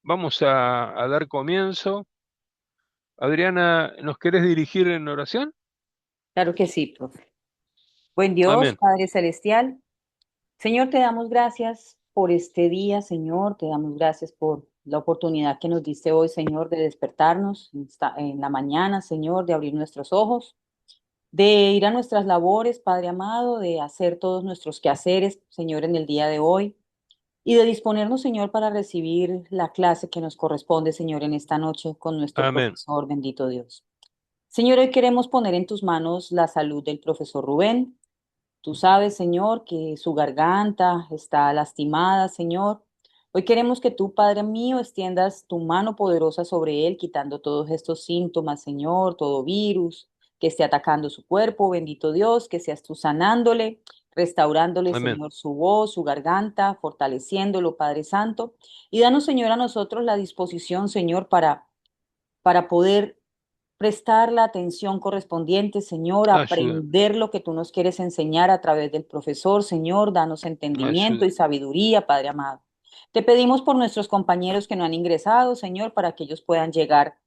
vamos a dar comienzo. Adriana, ¿nos querés dirigir en oración? Claro que sí, profe. Buen Dios, Amén. Padre Celestial. Señor, te damos gracias por este día, Señor. Te damos gracias por la oportunidad que nos diste hoy, Señor, de despertarnos en la mañana, Señor, de abrir nuestros ojos, de ir a nuestras labores, Padre amado, de hacer todos nuestros quehaceres, Señor, en el día de hoy, y de disponernos, Señor, para recibir la clase que nos corresponde, Señor, en esta noche con nuestro Amén. profesor, bendito Dios. Señor, hoy queremos poner en tus manos la salud del profesor Rubén. Tú sabes, Señor, que su garganta está lastimada, Señor. Hoy queremos que tú, Padre mío, extiendas tu mano poderosa sobre él, quitando todos estos síntomas, Señor, todo virus que esté atacando su cuerpo, bendito Dios, que seas tú sanándole, restaurándole, Amén. Señor, su voz, su garganta, fortaleciéndolo, Padre Santo. Y danos, Señor, a nosotros la disposición, Señor, para poder prestar la atención correspondiente, Señor, Ayúdame. aprender lo que tú nos quieres enseñar a través del profesor, Señor, danos entendimiento y Ayúdame. sabiduría, Padre amado. Te pedimos por nuestros compañeros que no han ingresado, Señor, para que ellos puedan llegar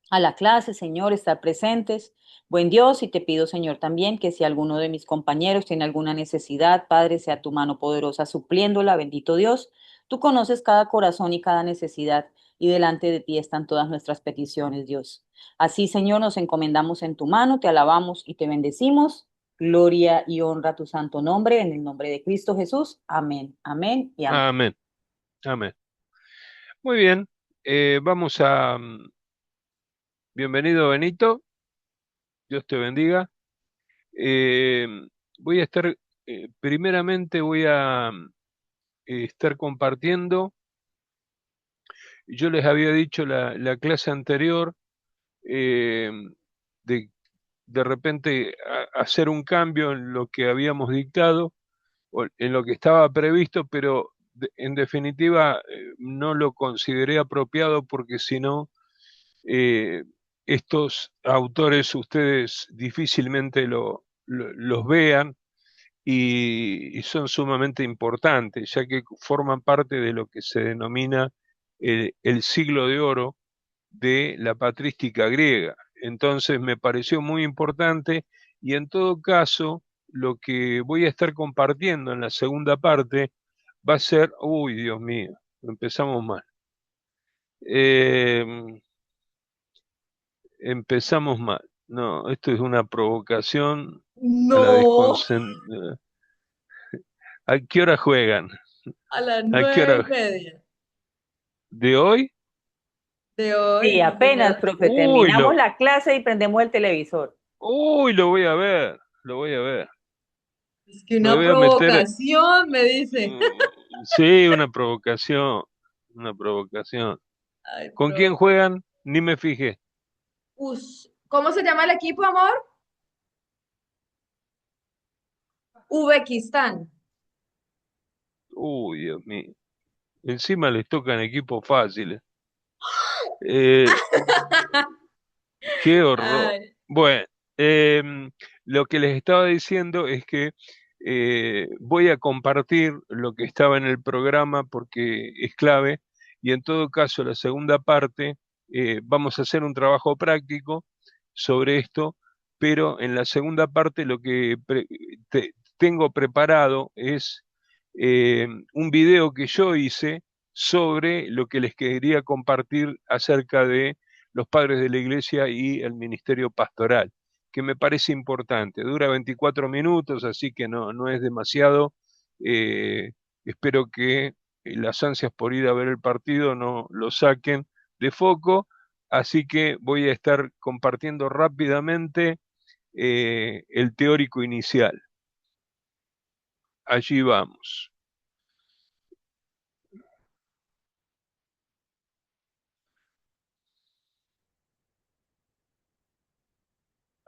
a la clase, Señor, estar presentes. Buen Dios, y te pido, Señor, también que si alguno de mis compañeros tiene alguna necesidad, Padre, sea tu mano poderosa supliéndola, bendito Dios. Tú conoces cada corazón y cada necesidad, y delante de ti están todas nuestras peticiones, Dios. Así, Señor, nos encomendamos en tu mano, te alabamos y te bendecimos. Gloria y honra a tu santo nombre, en el nombre de Cristo Jesús. Amén, amén y amén. Amén. Amén. Muy bien. Vamos a... Bienvenido, Benito. Dios te bendiga. Eh, voy a estar... primeramente voy a estar compartiendo. Yo les había dicho la clase anterior eh, de de repente hacer un cambio en lo que habíamos dictado o en lo que estaba previsto, pero en definitiva no lo consideré apropiado porque si no, estos autores ustedes difícilmente los vean y son sumamente importantes, ya que forman parte de lo que se denomina el siglo de oro de la patrística griega. Entonces me pareció muy importante y en todo caso lo que voy a estar compartiendo en la segunda parte va a ser, uy, Dios mío, empezamos mal. Eh, empezamos mal. No, esto es una provocación a la No, desconcentración. ¿A qué hora juegan? a las ¿A qué nueve y hora? media ¿De hoy? de hoy, Sí, sí, apenas, señor. profe, Uy, terminamos la clase y prendemos el televisor. uy, lo voy a ver, lo voy a ver. Es que Me una voy a meter. provocación, me dice. Sí, una provocación, una provocación. Ay, ¿Con quién profe. juegan? Ni me fijé. ¿Cómo se llama el equipo, amor? Uzbekistán. Uy, Dios mío. Encima les tocan equipos fáciles. Eh, qué horror. Ay, Bueno, lo que les estaba diciendo es que voy a compartir lo que estaba en el programa porque es clave y en todo caso la segunda parte vamos a hacer un trabajo práctico sobre esto, pero en la segunda parte lo que tengo preparado es un video que yo hice sobre lo que les quería compartir acerca de los padres de la iglesia y el ministerio pastoral, que me parece importante. Dura 24 minutos, así que no es demasiado. Eh, espero que las ansias por ir a ver el partido no lo saquen de foco, así que voy a estar compartiendo rápidamente el teórico inicial. Allí vamos.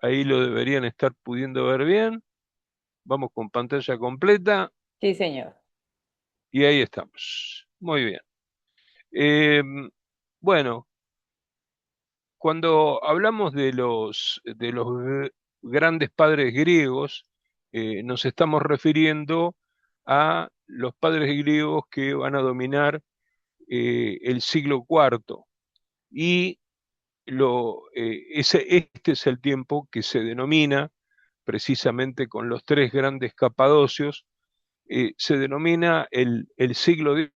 Ahí lo deberían estar pudiendo ver bien. Vamos con pantalla completa sí, señor. y ahí estamos. Muy bien. Eh, bueno, cuando hablamos de los grandes padres griegos, nos estamos refiriendo a los padres griegos que van a dominar el siglo cuarto, y este es el tiempo que se denomina, precisamente con los tres grandes capadocios, se denomina el siglo de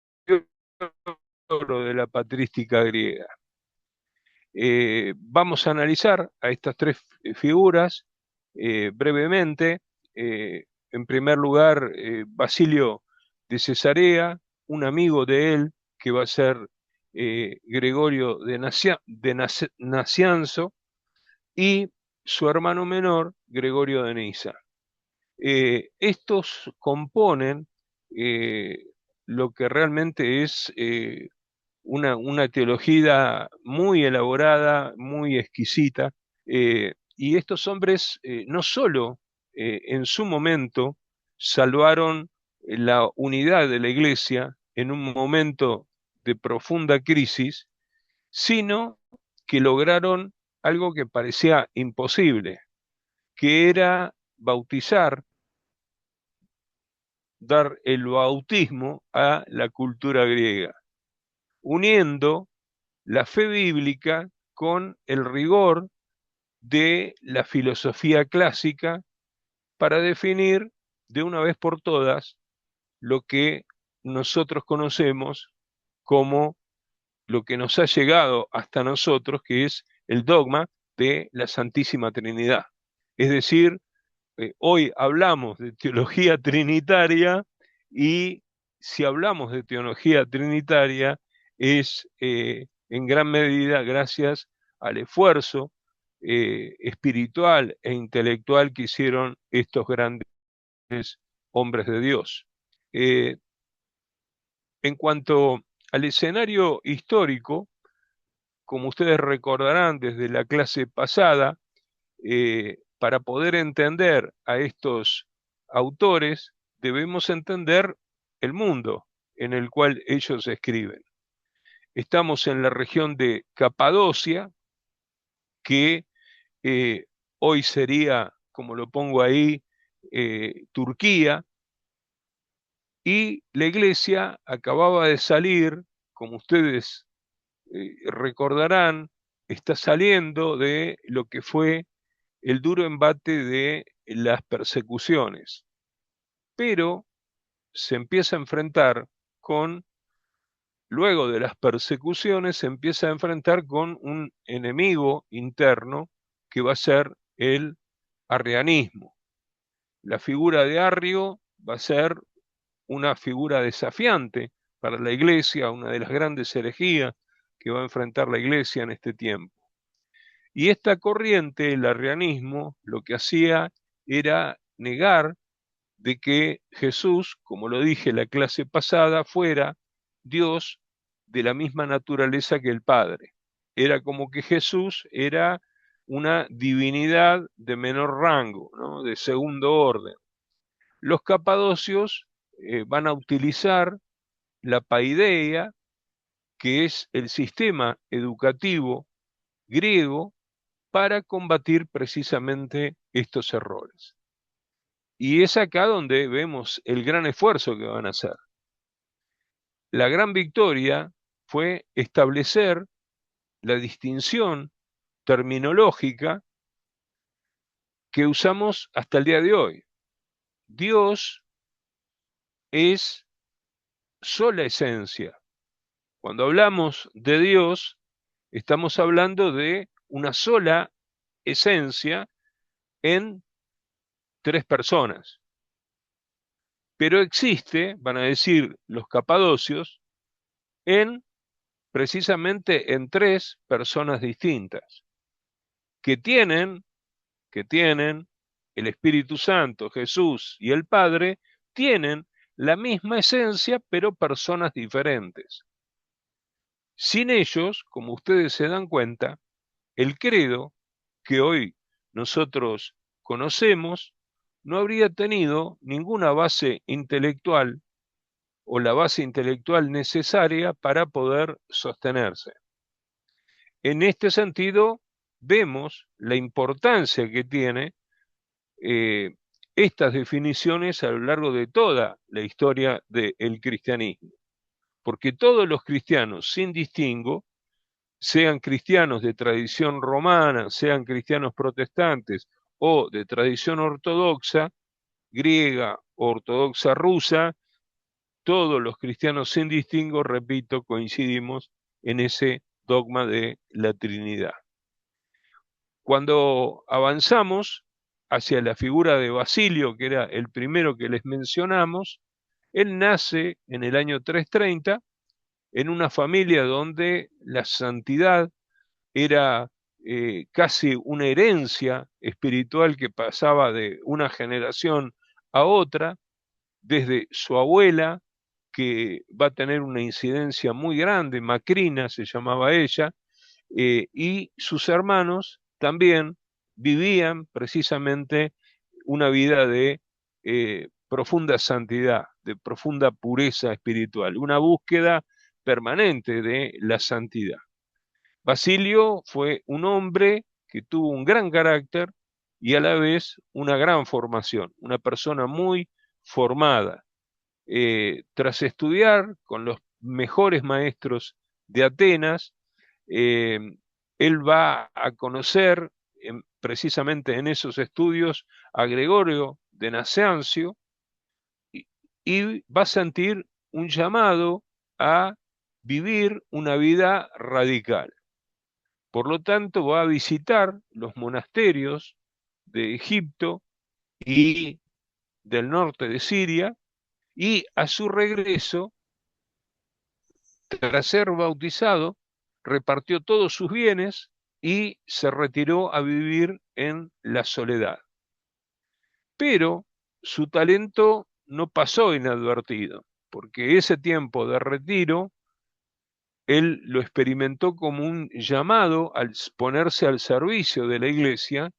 oro de la patrística griega. Vamos a analizar a estas tres figuras brevemente. En primer lugar, Basilio de Cesarea, un amigo de él que va a ser Gregorio de Nacianzo, y su hermano menor, Gregorio de Niza. Estos componen eh, lo que realmente es una teología muy elaborada, muy exquisita, y estos hombres no solo en su momento salvaron la unidad de la iglesia en un momento de profunda crisis, sino que lograron algo que parecía imposible, que era bautizar, dar el bautismo a la cultura griega, uniendo la fe bíblica con el rigor de la filosofía clásica para definir de una vez por todas lo que nosotros conocemos como lo que nos ha llegado hasta nosotros, que es el dogma de la Santísima Trinidad. Es decir, hoy hablamos de teología trinitaria, y si hablamos de teología trinitaria es en gran medida gracias al esfuerzo espiritual e intelectual que hicieron estos grandes hombres de Dios. Eh, en cuanto al escenario histórico, como ustedes recordarán desde la clase pasada, para poder entender a estos autores, debemos entender el mundo en el cual ellos escriben. Estamos en la región de Capadocia, que eh, hoy sería, como lo pongo ahí, Turquía, y la iglesia acababa de salir, como ustedes recordarán, está saliendo de lo que fue el duro embate de las persecuciones, pero se empieza a enfrentar con, luego de las persecuciones, se empieza a enfrentar con un enemigo interno que va a ser el arrianismo. La figura de Arrio va a ser una figura desafiante para la iglesia, una de las grandes herejías que va a enfrentar la iglesia en este tiempo. Y esta corriente, el arrianismo, lo que hacía era negar de que Jesús, como lo dije en la clase pasada, fuera Dios de la misma naturaleza que el Padre. Era como que Jesús era una divinidad de menor rango, ¿no? De segundo orden. Los capadocios van a utilizar la paideia, que es el sistema educativo griego, para combatir precisamente estos errores. Y es acá donde vemos el gran esfuerzo que van a hacer. La gran victoria fue establecer la distinción terminológica que usamos hasta el día de hoy. Dios es sola esencia. Cuando hablamos de Dios, estamos hablando de una sola esencia en tres personas. Pero existe, van a decir los capadocios, en precisamente en tres personas distintas, que tienen, que tienen el Espíritu Santo, Jesús y el Padre, tienen la misma esencia, pero personas diferentes. Sin ellos, como ustedes se dan cuenta, el credo que hoy nosotros conocemos no habría tenido ninguna base intelectual o la base intelectual necesaria para poder sostenerse. En este sentido, vemos la importancia que tiene eh, estas definiciones a lo largo de toda la historia del cristianismo. porque todos los cristianos, sin distingo, sean cristianos de tradición romana, sean cristianos protestantes o de tradición ortodoxa, griega, ortodoxa rusa, todos los cristianos sin distingo, repito, coincidimos en ese dogma de la Trinidad. Cuando avanzamos hacia la figura de Basilio, que era el primero que les mencionamos, él nace en el año 330 en una familia donde la santidad era casi una herencia espiritual que pasaba de una generación a otra, desde su abuela, que va a tener una incidencia muy grande, Macrina se llamaba ella, y sus hermanos también vivían precisamente una vida de profunda santidad, de profunda pureza espiritual, una búsqueda permanente de la santidad. Basilio fue un hombre que tuvo un gran carácter y a la vez una gran formación, una persona muy formada. Tras estudiar con los mejores maestros de Atenas, eh, él va a conocer precisamente en esos estudios a Gregorio de Naciancio y, y va a sentir un llamado a vivir una vida radical. Por lo tanto, va a visitar los monasterios de Egipto y del norte de Siria y a su regreso, tras ser bautizado, repartió todos sus bienes y se retiró a vivir en la soledad. Pero su talento no pasó inadvertido, porque ese tiempo de retiro él lo experimentó como un llamado al ponerse al servicio de la iglesia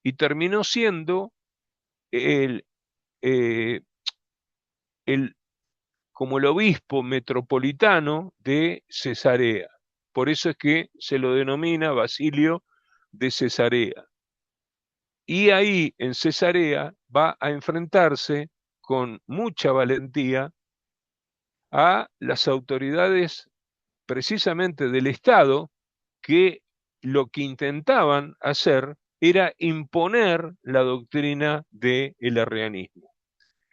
y terminó siendo el, eh, el como el obispo metropolitano de Cesarea. Por eso es que se lo denomina Basilio de Cesarea. Y ahí en Cesarea va a enfrentarse con mucha valentía a las autoridades precisamente del Estado que lo que intentaban hacer era imponer la doctrina del arrianismo.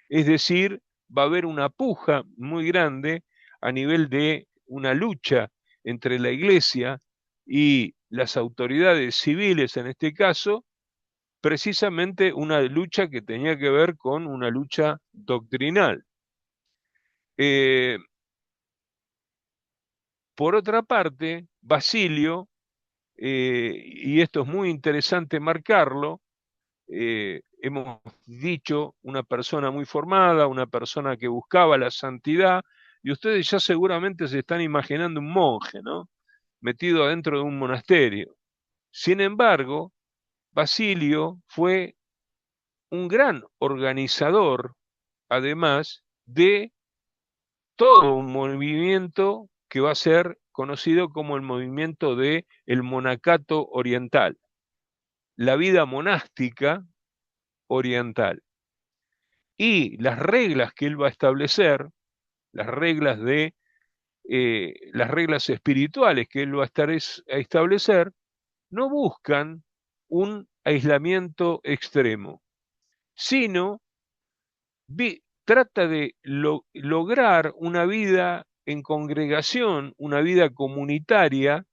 Es decir, va a haber una puja muy grande a nivel de una lucha entre la Iglesia y las autoridades civiles, en este caso, precisamente una lucha que tenía que ver con una lucha doctrinal. Eh, por otra parte, Basilio, y esto es muy interesante marcarlo, hemos dicho, una persona muy formada, una persona que buscaba la santidad, y ustedes ya seguramente se están imaginando un monje, ¿no? Metido adentro de un monasterio. Sin embargo, Basilio fue un gran organizador, además de todo un movimiento que va a ser conocido como el movimiento de el monacato oriental, la vida monástica oriental. Y las reglas que él va a establecer, las reglas de las reglas espirituales que él va a a establecer, no buscan un aislamiento extremo, sino trata de lograr una vida en congregación, una vida comunitaria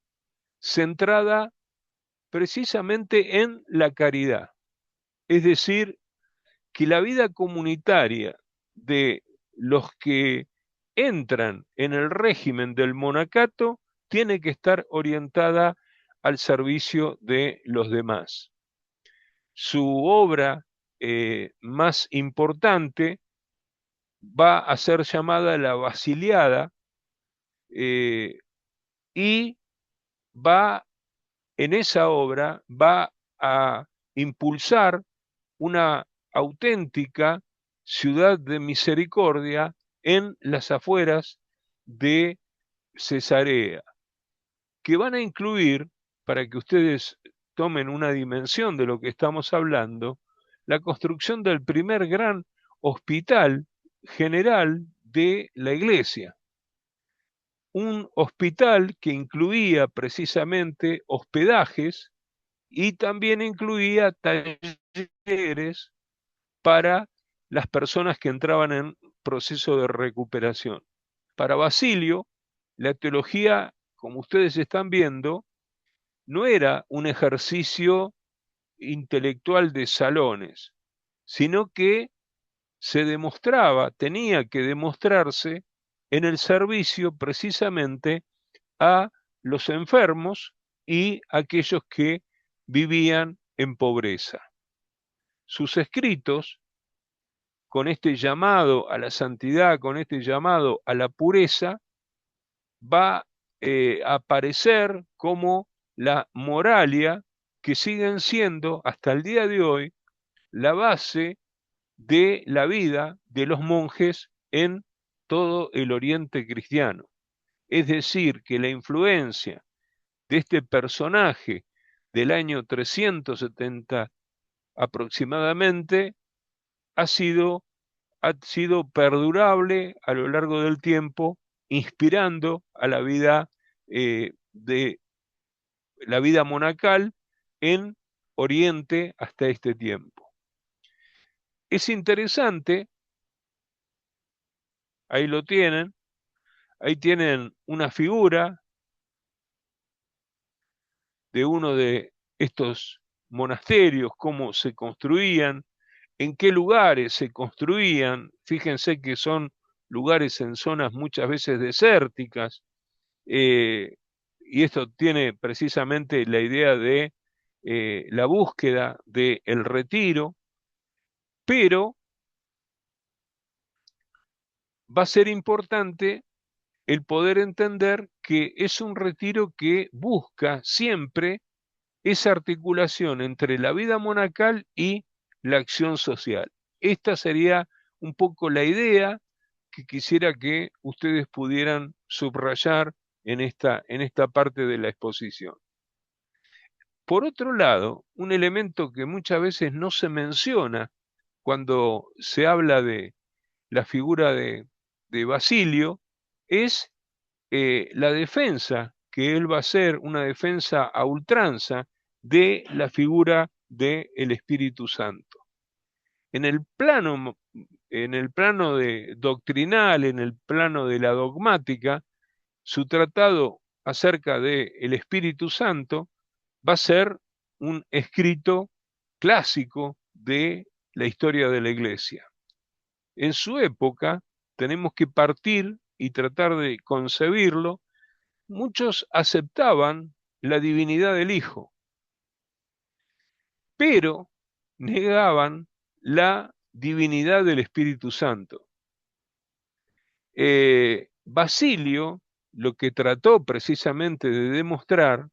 centrada precisamente en la caridad. Es decir, que la vida comunitaria de los que entran en el régimen del monacato tiene que estar orientada al servicio de los demás. Su obra más importante va a ser llamada la Basiliada eh, y va en esa obra va a impulsar una auténtica ciudad de misericordia en las afueras de Cesarea, que van a incluir, para que ustedes tomen una dimensión de lo que estamos hablando, la construcción del primer gran hospital general de la iglesia. un hospital que incluía precisamente hospedajes y también incluía talleres para las personas que entraban en proceso de recuperación. Para Basilio, la teología, como ustedes están viendo, no era un ejercicio intelectual de salones, sino que se demostraba, tenía que demostrarse en el servicio precisamente a los enfermos y aquellos que vivían en pobreza. Sus escritos, con este llamado a la santidad, con este llamado a la pureza, va a aparecer como la moralia que siguen siendo hasta el día de hoy la base de la vida de los monjes en todo el Oriente cristiano. Es decir, que la influencia de este personaje del año 370 aproximadamente ha sido, ha sido perdurable a lo largo del tiempo, inspirando a de la vida monacal en Oriente hasta este tiempo. Es interesante, ahí lo tienen, ahí tienen una figura de uno de estos monasterios, cómo se construían, en qué lugares se construían. Fíjense que son lugares en zonas muchas veces desérticas, y esto tiene precisamente la idea de la búsqueda del retiro, pero va a ser importante el poder entender que es un retiro que busca siempre esa articulación entre la vida monacal y la acción social. Esta sería un poco la idea que quisiera que ustedes pudieran subrayar en esta parte de la exposición. Por otro lado, un elemento que muchas veces no se menciona cuando se habla de la figura de Basilio es la defensa, que él va a hacer una defensa a ultranza de la figura del Espíritu Santo. En el plano, en el plano doctrinal, en el plano de la dogmática, su tratado acerca del Espíritu Santo va a ser un escrito clásico de la historia de la Iglesia. En su época tenemos que partir y tratar de concebirlo. Muchos aceptaban la divinidad del Hijo, pero negaban la divinidad del Espíritu Santo. Basilio lo que trató precisamente de demostrar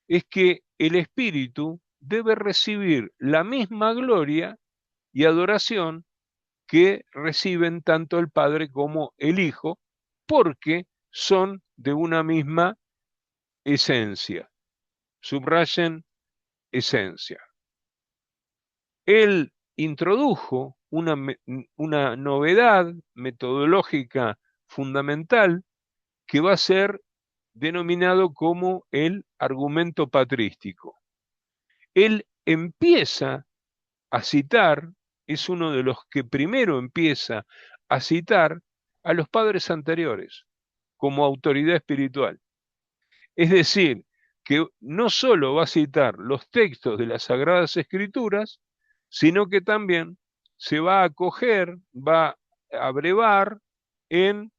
es que el Espíritu debe recibir la misma gloria y adoración que reciben tanto el Padre como el Hijo, porque son de una misma esencia. Subrayen esencia. Él introdujo una novedad metodológica fundamental que va a ser denominado como el argumento patrístico. Él empieza a citar, es uno de los que primero empieza a citar a los padres anteriores como autoridad espiritual. Es decir, que no solo va a citar los textos de las Sagradas Escrituras, sino que también se va a acoger, va a abrevar en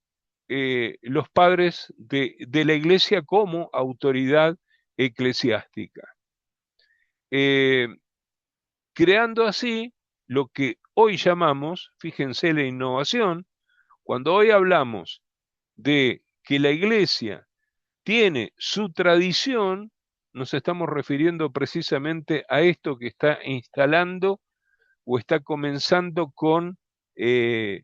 los padres de la Iglesia como autoridad eclesiástica, eh, creando así lo que hoy llamamos, fíjense la innovación, cuando hoy hablamos de que la Iglesia tiene su tradición, nos estamos refiriendo precisamente a esto que está instalando o está comenzando con eh,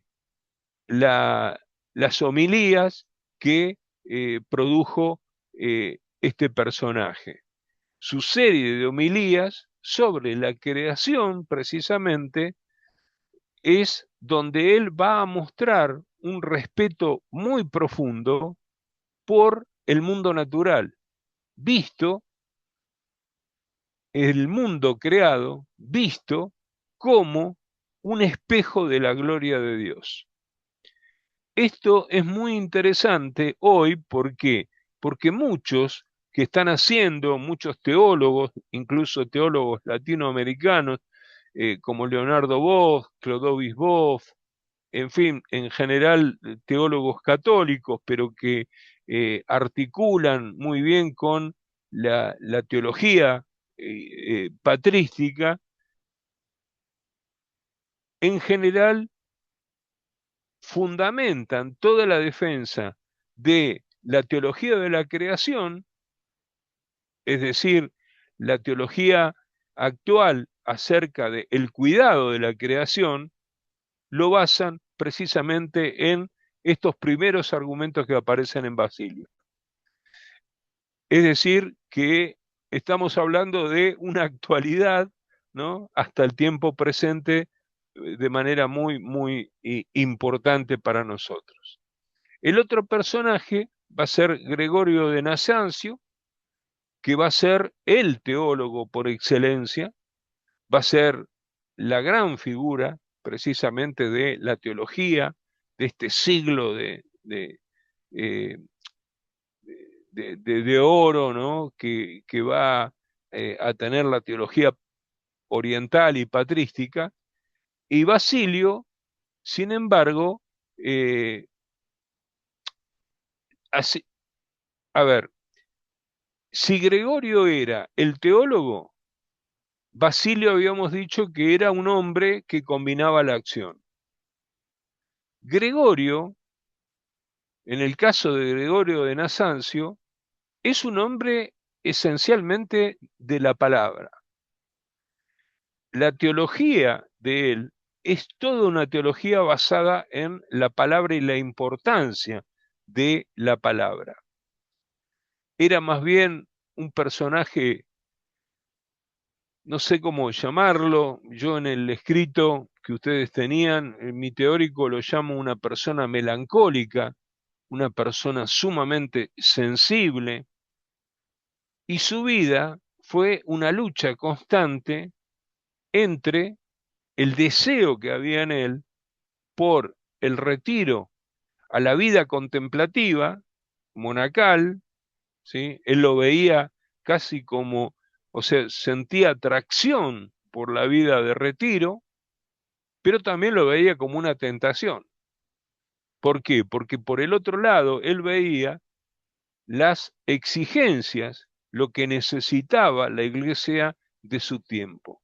la, las homilías que produjo este personaje. Su serie de homilías sobre la creación, precisamente, es donde él va a mostrar un respeto muy profundo por el mundo natural, visto el mundo creado, visto como un espejo de la gloria de Dios. Esto es muy interesante hoy, ¿por qué? Porque muchos que están haciendo, muchos teólogos, incluso teólogos latinoamericanos, como Leonardo Boff, Clodovis Boff, en fin, en general teólogos católicos, pero que articulan muy bien con la teología patrística, en general fundamentan toda la defensa de la teología de la creación, es decir, la teología actual acerca del cuidado de la creación, lo basan precisamente en estos primeros argumentos que aparecen en Basilio. Es decir, que estamos hablando de una actualidad, ¿no? Hasta el tiempo presente de manera muy, muy importante para nosotros. El otro personaje va a ser Gregorio de Naciancio, que va a ser el teólogo por excelencia, va a ser la gran figura precisamente de la teología de este siglo eh, de oro, ¿no? Que va a tener la teología oriental y patrística, y Basilio, sin embargo, eh, así, a ver, si Gregorio era el teólogo, Basilio habíamos dicho que era un hombre que combinaba la acción. Gregorio, en el caso de Gregorio de Naciancio, es un hombre esencialmente de la palabra. La teología de él es toda una teología basada en la palabra y la importancia de la palabra. Era más bien un personaje, no sé cómo llamarlo, yo en el escrito que ustedes tenían, en mi teórico lo llamo una persona melancólica, una persona sumamente sensible, y su vida fue una lucha constante entre el deseo que había en él por el retiro a la vida contemplativa, monacal, ¿sí? Él lo veía casi como, o sea, sentía atracción por la vida de retiro, pero también lo veía como una tentación. ¿Por qué? Porque por el otro lado, él veía las exigencias, lo que necesitaba la iglesia de su tiempo.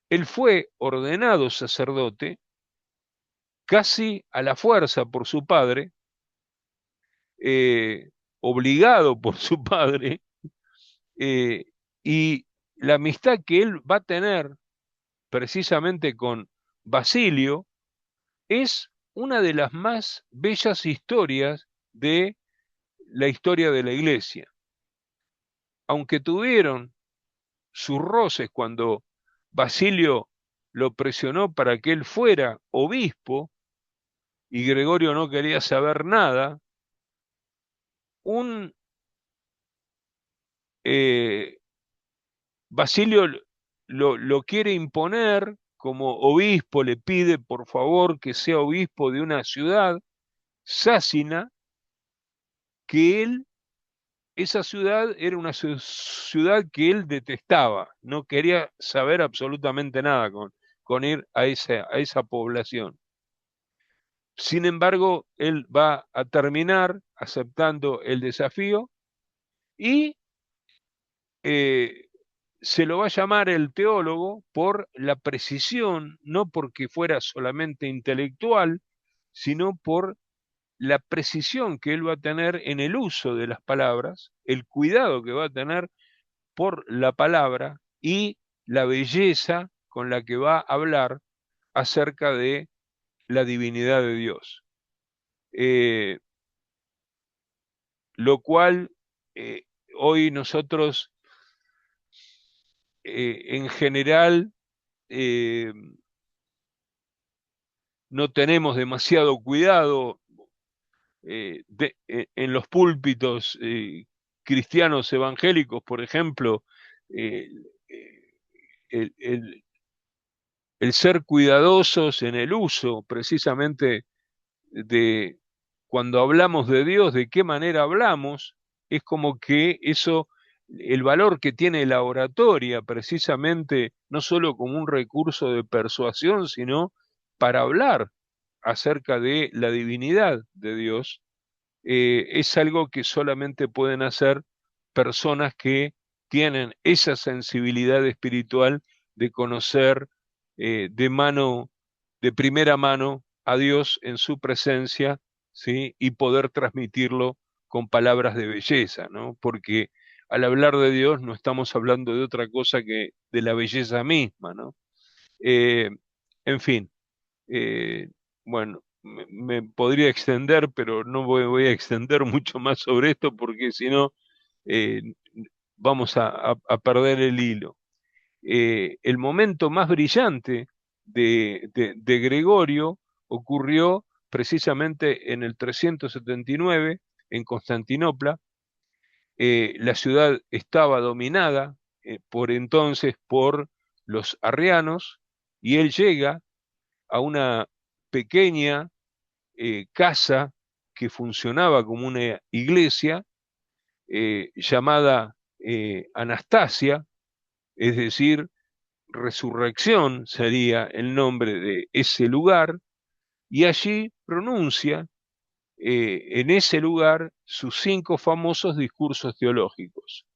Él fue ordenado sacerdote casi a la fuerza por su padre, obligado por su padre, eh, y la amistad que él va a tener precisamente con Basilio es una de las más bellas historias de la historia de la iglesia. Aunque tuvieron sus roces cuando Basilio lo presionó para que él fuera obispo y Gregorio no quería saber nada, un eh, Basilio lo quiere imponer como obispo, le pide por favor que sea obispo de una ciudad, Sácina, que él, esa ciudad era una ciudad que él detestaba, no quería saber absolutamente nada con ir a esa población. Sin embargo, él va a terminar aceptando el desafío y eh, se lo va a llamar el teólogo por la precisión, no porque fuera solamente intelectual, sino por la precisión que él va a tener en el uso de las palabras, el cuidado que va a tener por la palabra y la belleza con la que va a hablar acerca de la divinidad de Dios. Eh, lo cual eh, hoy nosotros en general eh, no tenemos demasiado cuidado. en los púlpitos cristianos evangélicos, por ejemplo, eh, el, el- el ser cuidadosos en el uso precisamente de cuando hablamos de Dios, de qué manera hablamos, es como que eso, el valor que tiene la oratoria, precisamente, no solo como un recurso de persuasión, sino para hablar acerca de la divinidad de Dios, es algo que solamente pueden hacer personas que tienen esa sensibilidad espiritual de conocer de mano, de primera mano a Dios en su presencia, ¿sí? Y poder transmitirlo con palabras de belleza, ¿no? Porque al hablar de Dios no estamos hablando de otra cosa que de la belleza misma, ¿no? Eh, en fin, eh, bueno, me podría extender, pero no voy a extender mucho más sobre esto porque si no eh, vamos a perder el hilo. El momento más brillante de Gregorio ocurrió precisamente en el 379 en Constantinopla. La ciudad estaba dominada por entonces por los arrianos y él llega a una pequeña casa que funcionaba como una iglesia llamada Anastasia, es decir, resurrección sería el nombre de ese lugar, y allí pronuncia en ese lugar sus 5 famosos discursos teológicos.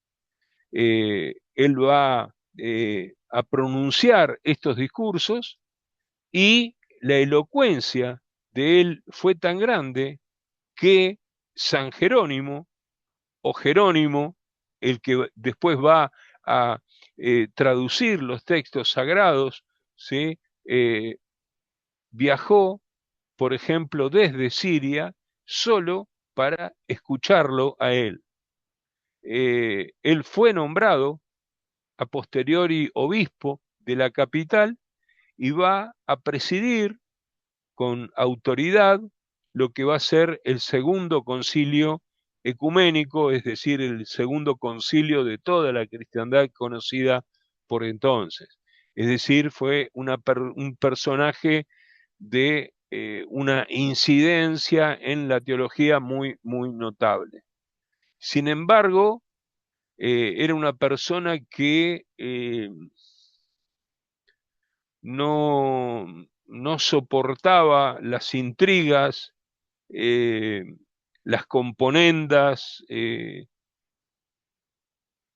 Él va a pronunciar estos discursos y la elocuencia de él fue tan grande que San Jerónimo o Jerónimo, el que después va a traducir los textos sagrados, ¿sí? Eh, viajó, por ejemplo, desde Siria solo para escucharlo a él. Él fue nombrado a posteriori obispo de la capital y va a presidir con autoridad lo que va a ser el segundo concilio ecuménico, es decir, el segundo concilio de toda la cristiandad conocida por entonces. Es decir, fue un personaje de una incidencia en la teología muy, muy notable. Sin embargo, era una persona que no, no soportaba las intrigas, eh, las componendas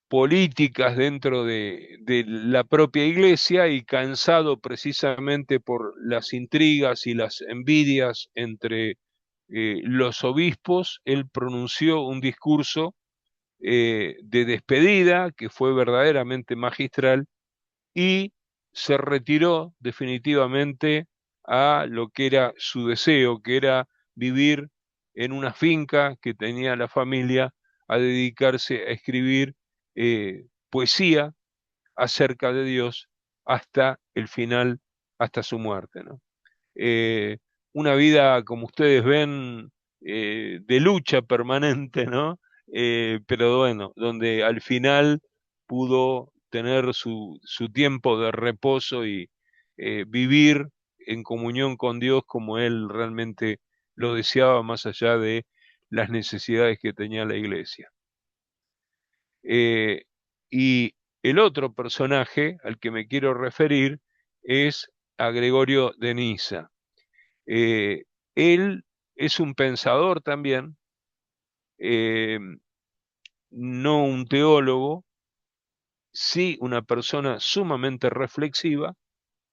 políticas dentro de la propia iglesia y cansado precisamente por las intrigas y las envidias entre los obispos, él pronunció un discurso de despedida que fue verdaderamente magistral y se retiró definitivamente a lo que era su deseo, que era vivir en una finca que tenía la familia, a dedicarse a escribir poesía acerca de Dios hasta el final, hasta su muerte, ¿no? Eh, una vida, como ustedes ven, de lucha permanente, ¿no? Pero bueno, donde al final pudo tener su tiempo de reposo y vivir en comunión con Dios como él realmente lo deseaba, más allá de las necesidades que tenía la iglesia. Eh, y el otro personaje al que me quiero referir es a Gregorio de Niza. Eh, Él es un pensador también, eh, no un teólogo, sí una persona sumamente reflexiva,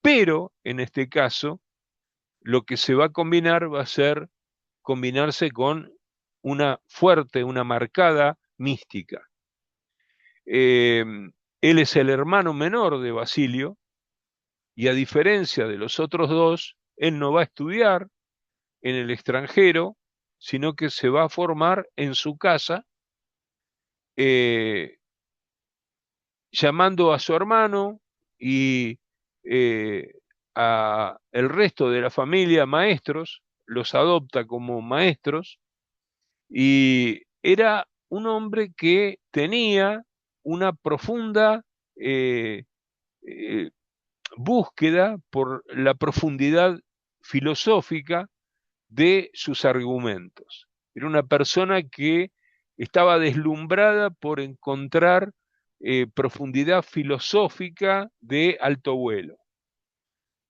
pero en este caso lo que se va a combinar va a ser combinarse con una fuerte, una marcada mística. Eh, Él es el hermano menor de Basilio y a diferencia de los otros dos, él no va a estudiar en el extranjero, sino que se va a formar en su casa, eh, llamando a su hermano y eh, a el resto de la familia maestros, los adopta como maestros Y era un hombre que tenía una profunda eh, eh, búsqueda por la profundidad filosófica de sus argumentos. Era una persona que estaba deslumbrada por encontrar profundidad filosófica de alto vuelo.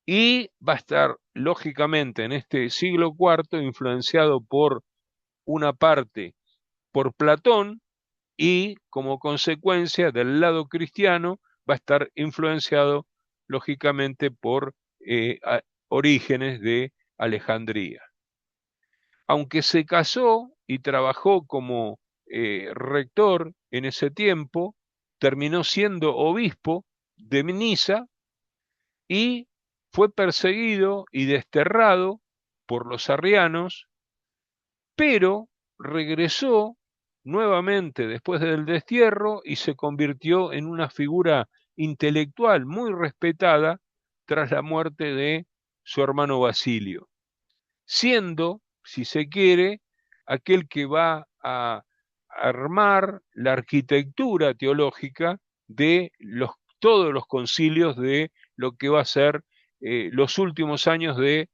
Y va a estar, lógicamente, en este siglo cuarto influenciado por una parte por Platón y como consecuencia del lado cristiano va a estar influenciado lógicamente por Orígenes de Alejandría. Aunque se casó y trabajó como rector en ese tiempo, terminó siendo obispo de Niza y fue perseguido y desterrado por los arrianos, pero regresó nuevamente después del destierro y se convirtió en una figura intelectual muy respetada tras la muerte de su hermano Basilio, siendo, si se quiere, aquel que va a armar la arquitectura teológica de todos los concilios de lo que va a ser los últimos años del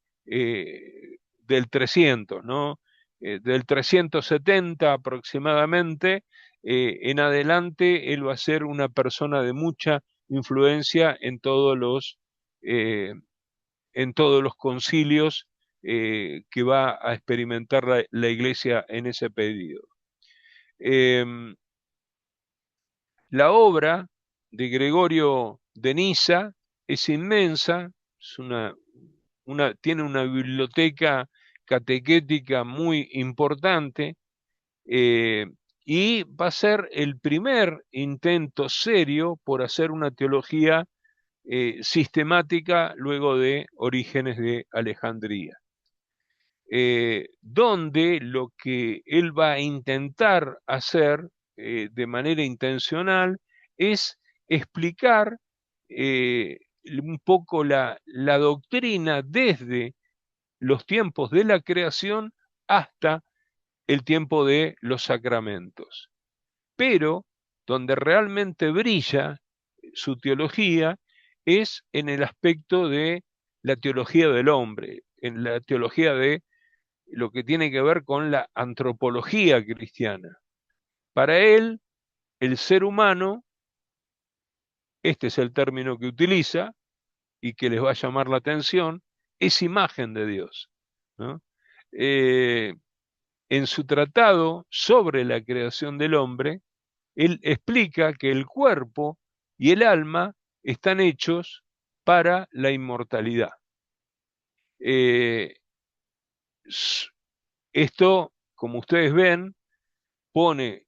300, ¿no? Del 370 aproximadamente en adelante, él va a ser una persona de mucha influencia eh, en todos los concilios que va a experimentar la Iglesia en ese periodo. Em, la obra de Gregorio de Niza es inmensa, es tiene una biblioteca catequética muy importante eh, y va a ser el primer intento serio por hacer una teología sistemática luego de Orígenes de Alejandría, donde lo que él va a intentar hacer de manera intencional es explicar un poco la doctrina desde los tiempos de la creación hasta el tiempo de los sacramentos. Pero donde realmente brilla su teología es en el aspecto de la teología del hombre, en la teología de lo que tiene que ver con la antropología cristiana. Para él, el ser humano, este es el término que utiliza y que les va a llamar la atención, es imagen de Dios, ¿no? Eh, en su tratado sobre la creación del hombre, él explica que el cuerpo y el alma están hechos para la inmortalidad. Eh, esto, como ustedes ven, pone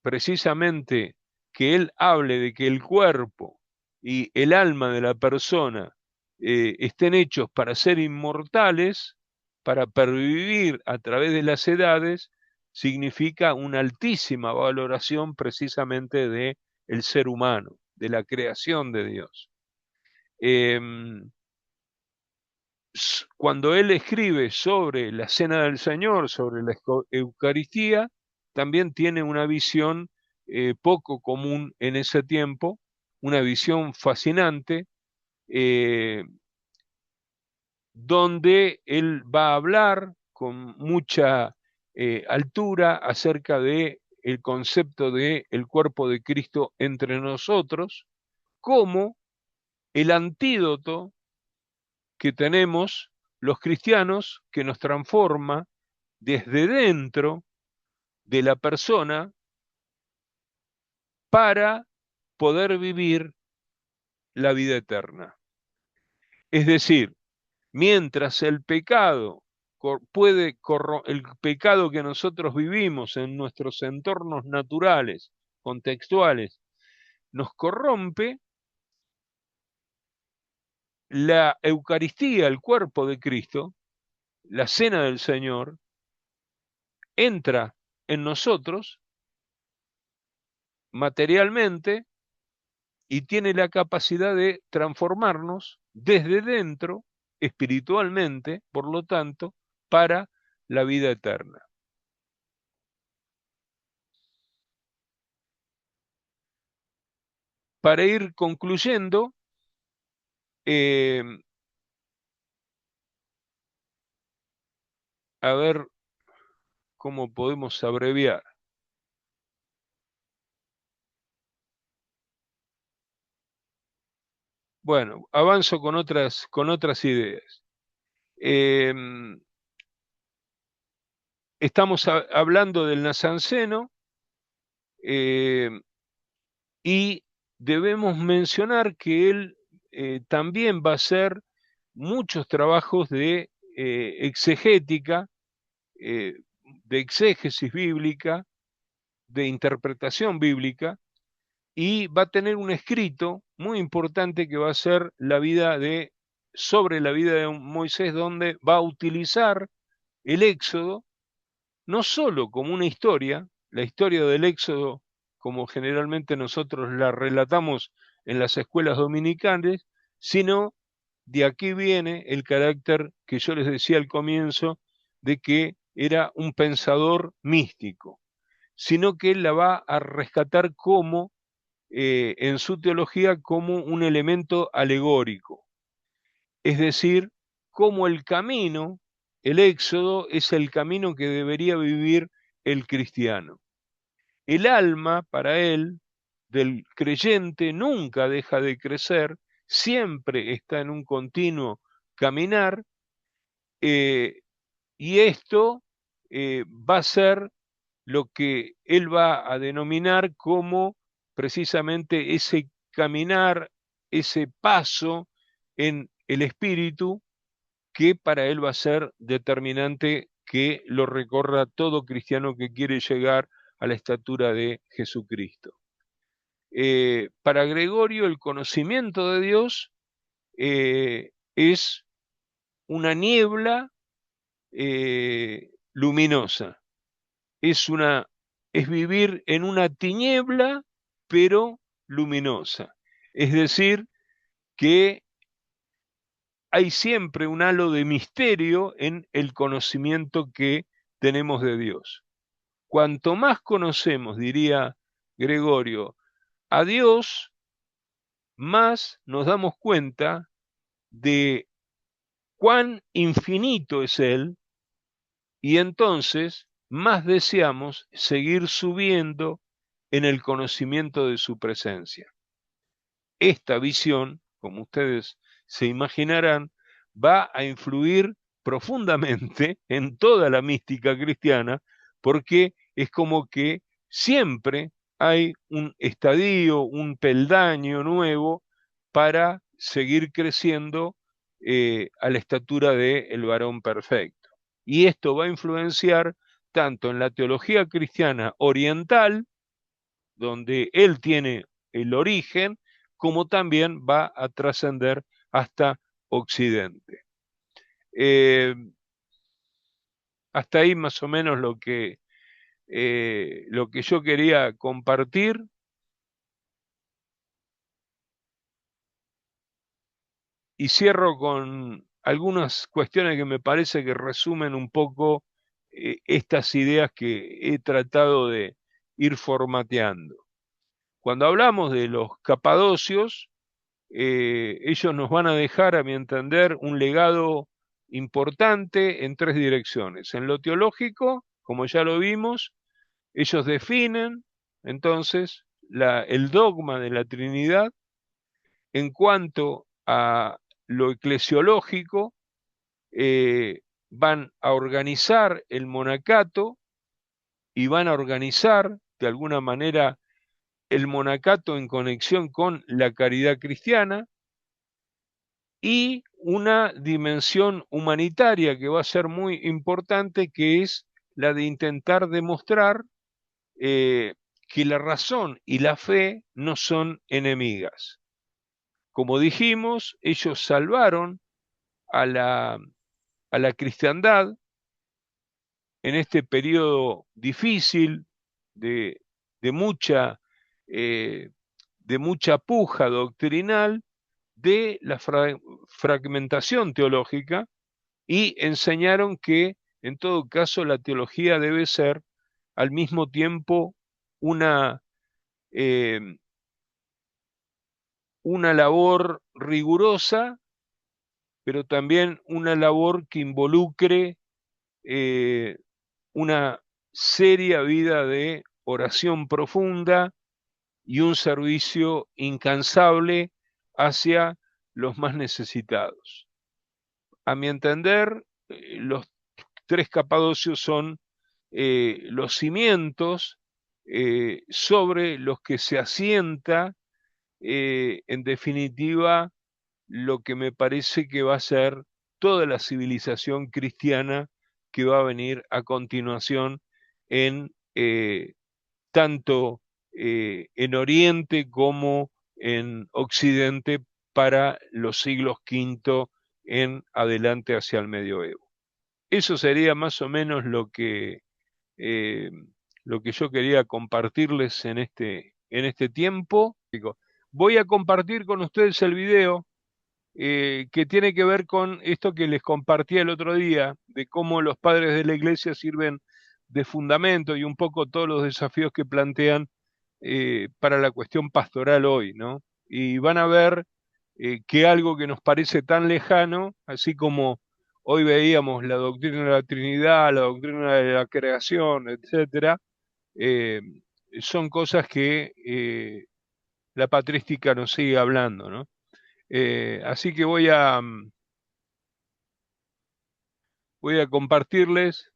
precisamente que él hable de que el cuerpo y el alma de la persona estén hechos para ser inmortales, para pervivir a través de las edades, significa una altísima valoración precisamente de el ser humano, de la creación de Dios. Cuando él escribe sobre la Cena del Señor, sobre la Eucaristía, también tiene una visión poco común en ese tiempo, una visión fascinante, eh, donde él va a hablar con mucha altura acerca de el concepto de el cuerpo de Cristo entre nosotros, como el antídoto que tenemos los cristianos que nos transforma desde dentro de la persona para poder vivir la vida eterna. Es decir, mientras el pecado el pecado que nosotros vivimos en nuestros entornos naturales, contextuales, nos corrompe, la Eucaristía, el cuerpo de Cristo, la cena del Señor, entra en nosotros materialmente y tiene la capacidad de transformarnos desde dentro, espiritualmente, por lo tanto, para la vida eterna. para ir concluyendo, eh, a ver cómo podemos abreviar. Bueno, avanzo con otras ideas. Eh, Estamos hablando del nazanceno, eh, y debemos mencionar que él también va a hacer muchos trabajos de exegética, eh, de exégesis bíblica, de interpretación bíblica, y va a tener un escrito muy importante que va a ser sobre la vida de Moisés, donde va a utilizar el Éxodo no solo como una historia, la historia del Éxodo, como generalmente nosotros la relatamos en las escuelas dominicales, sino de aquí viene el carácter que yo les decía al comienzo, de que era un pensador místico, sino que él la va a rescatar como, en su teología, como un elemento alegórico, es decir, como el camino, el éxodo es el camino que debería vivir el cristiano. El alma, para él, del creyente nunca deja de crecer, siempre está en un continuo caminar, eh, y esto va a ser lo que él va a denominar como precisamente ese caminar, ese paso en el espíritu, que para él va a ser determinante que lo recorra todo cristiano que quiere llegar a la estatura de Jesucristo. Para Gregorio, el conocimiento de Dios es una niebla luminosa, es, una, es vivir en una tiniebla, pero luminosa. Es decir, que hay siempre un halo de misterio en el conocimiento que tenemos de Dios. Cuanto más conocemos, diría Gregorio, a Dios, más nos damos cuenta de cuán infinito es Él, y entonces más deseamos seguir subiendo en el conocimiento de su presencia. Esta visión, como ustedes se imaginarán, va a influir profundamente en toda la mística cristiana, porque es como que siempre hay un estadio, un peldaño nuevo para seguir creciendo a la estatura del varón perfecto. Y esto va a influenciar tanto en la teología cristiana oriental, donde él tiene el origen, como también va a trascender hasta Occidente. Eh, Hasta ahí más o menos lo que yo quería compartir, y cierro con algunas cuestiones que me parece que resumen un poco estas ideas que he tratado de ir formateando. Cuando hablamos de los capadocios, ellos nos van a dejar, a mi entender, un legado importante en tres direcciones. En lo teológico, como ya lo vimos, ellos definen entonces el dogma de la Trinidad. En cuanto a lo eclesiológico, van a organizar el monacato y van a organizar de alguna manera el monacato en conexión con la caridad cristiana, y una dimensión humanitaria que va a ser muy importante, que es la de intentar demostrar eh, que la razón y la fe no son enemigas. Como dijimos, ellos salvaron a a la cristiandad en este periodo difícil de, de mucha, eh, de mucha puja doctrinal, de la fragmentación teológica, y enseñaron que en todo caso la teología debe ser al mismo tiempo una, eh, una labor rigurosa, pero también una labor que involucre eh, una seria vida de oración profunda y un servicio incansable hacia los más necesitados. A mi entender, los tres Capadocios son los cimientos sobre los que se asienta, en definitiva, lo que me parece que va a ser toda la civilización cristiana que va a venir a continuación en tanto en Oriente como en Occidente para los siglos V en adelante hacia el medioevo. Eso sería más o menos eh, lo que yo quería compartirles en este tiempo. Voy a compartir con ustedes el video que tiene que ver con esto que les compartí el otro día, de cómo los padres de la iglesia sirven de fundamento y un poco todos los desafíos que plantean para la cuestión pastoral hoy, ¿no? Y van a ver que algo que nos parece tan lejano, así como hoy veíamos la doctrina de la Trinidad, la doctrina de la creación, etcétera, eh, son cosas que la patrística nos sigue hablando, ¿no? Así que voy a compartirles.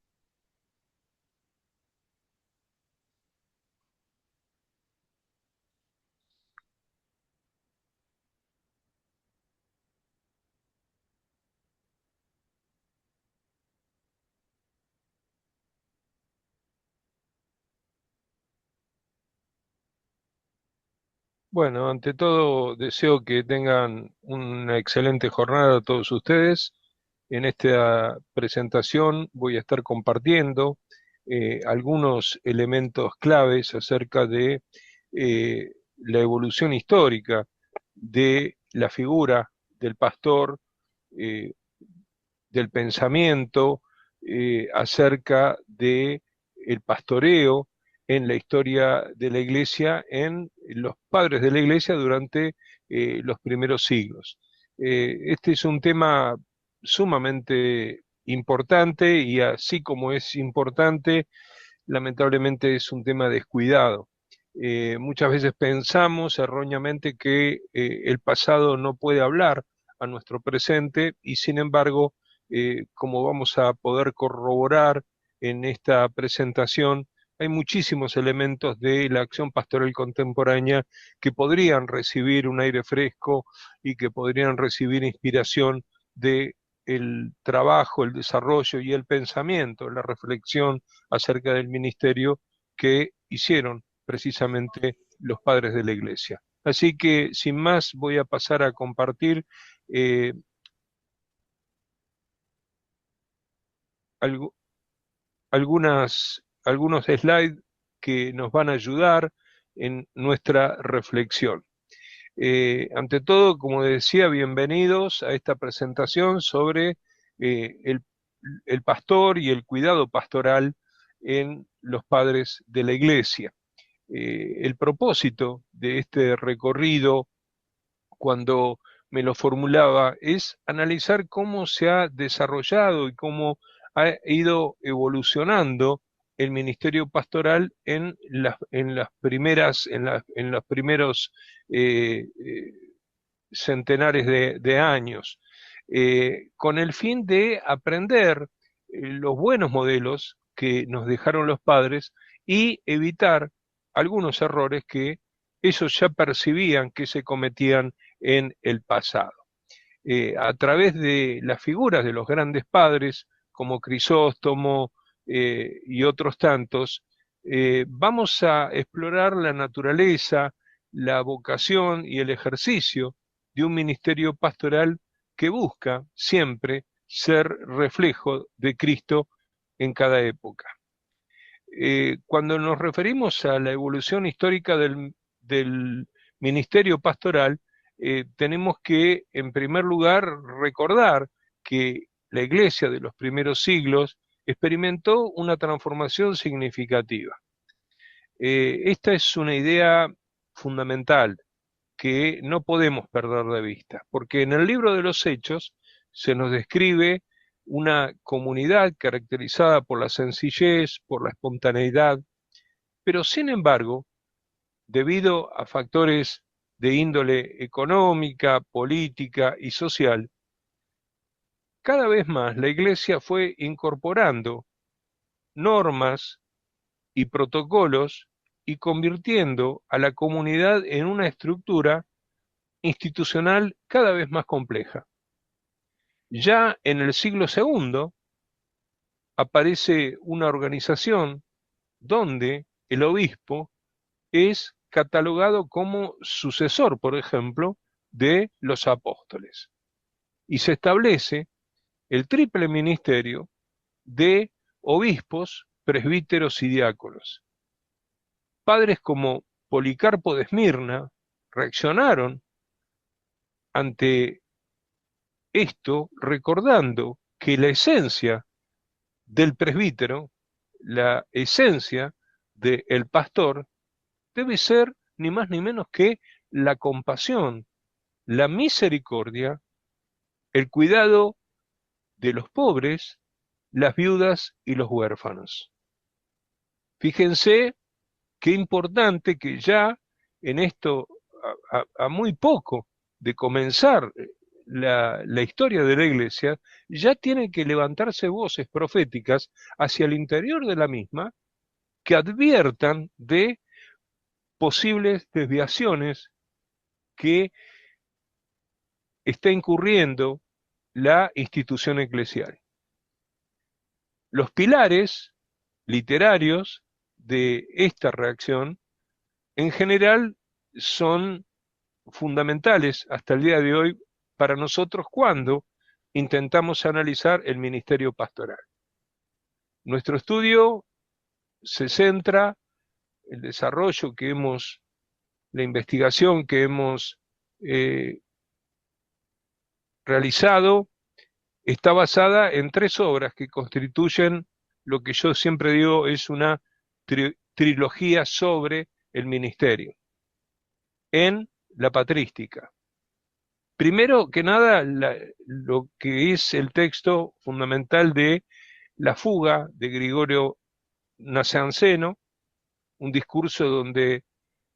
Bueno, ante todo, deseo que tengan una excelente jornada todos ustedes. En esta presentación voy a estar compartiendo algunos elementos claves acerca de la evolución histórica de la figura del pastor, eh, del pensamiento acerca de el pastoreo en la historia de la iglesia, en los padres de la iglesia durante los primeros siglos. Este es un tema sumamente importante y así como es importante, lamentablemente es un tema descuidado. Muchas veces pensamos erróneamente que el pasado no puede hablar a nuestro presente y sin embargo, como vamos a poder corroborar en esta presentación, hay muchísimos elementos de la acción pastoral contemporánea que podrían recibir un aire fresco y que podrían recibir inspiración de el trabajo, el desarrollo y el pensamiento, la reflexión acerca del ministerio que hicieron precisamente los padres de la iglesia. Así que, sin más, voy a pasar a compartir eh, algo- algunos slides que nos van a ayudar en nuestra reflexión. Ante todo, como decía, bienvenidos a esta presentación sobre el pastor y el cuidado pastoral en los padres de la iglesia. El propósito de este recorrido, cuando me lo formulaba, es analizar cómo se ha desarrollado y cómo ha ido evolucionando el ministerio pastoral en las primeras, en los primeros centenares de años, con el fin de aprender los buenos modelos que nos dejaron los padres y evitar algunos errores que ellos ya percibían que se cometían en el pasado. A través de las figuras de los grandes padres, como Crisóstomo y otros tantos, vamos a explorar la naturaleza, la vocación y el ejercicio de un ministerio pastoral que busca siempre ser reflejo de Cristo en cada época. Cuando nos referimos a la evolución histórica del ministerio pastoral, tenemos que, en primer lugar, recordar que la iglesia de los primeros siglos experimentó una transformación significativa. Esta es una idea fundamental. que no podemos perder de vista, porque en el libro de los Hechos se nos describe una comunidad caracterizada por la sencillez, por la espontaneidad, pero sin embargo, debido a factores de índole económica, política y social, cada vez más la Iglesia fue incorporando normas y protocolos y convirtiendo a la comunidad en una estructura institucional cada vez más compleja. Ya en el siglo segundo aparece una organización donde el obispo es catalogado como sucesor, por ejemplo, de los apóstoles. Y se establece el triple ministerio de obispos, presbíteros y diáconos. Padres como Policarpo de Esmirna reaccionaron ante esto recordando que la esencia del presbítero, la esencia del pastor, debe ser ni más ni menos que la compasión, la misericordia, el cuidado de los pobres, las viudas y los huérfanos. Fíjense qué importante que ya en esto, a muy poco de comenzar la historia de la Iglesia, ya tienen que levantarse voces proféticas hacia el interior de la misma que adviertan de posibles desviaciones que está incurriendo la institución eclesial. Los pilares literarios de esta reacción en general son fundamentales hasta el día de hoy para nosotros cuando intentamos analizar el ministerio pastoral. Nuestro estudio se centra, el desarrollo que hemos, la investigación que hemos eh, realizado está basada en tres obras que constituyen lo que yo siempre digo es una trilogía sobre el ministerio, en la patrística. Primero que nada, lo que es el texto fundamental de La fuga de Gregorio Nacianceno, un discurso donde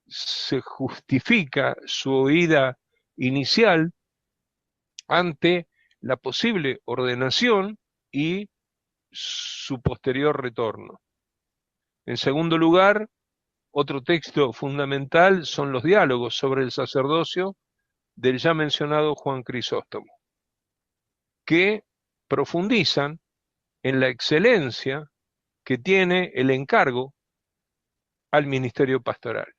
se justifica su huida inicial ante la posible ordenación y su posterior retorno. En segundo lugar, otro texto fundamental son los diálogos sobre el sacerdocio del ya mencionado Juan Crisóstomo, que profundizan en la excelencia que tiene el encargo al ministerio pastoral.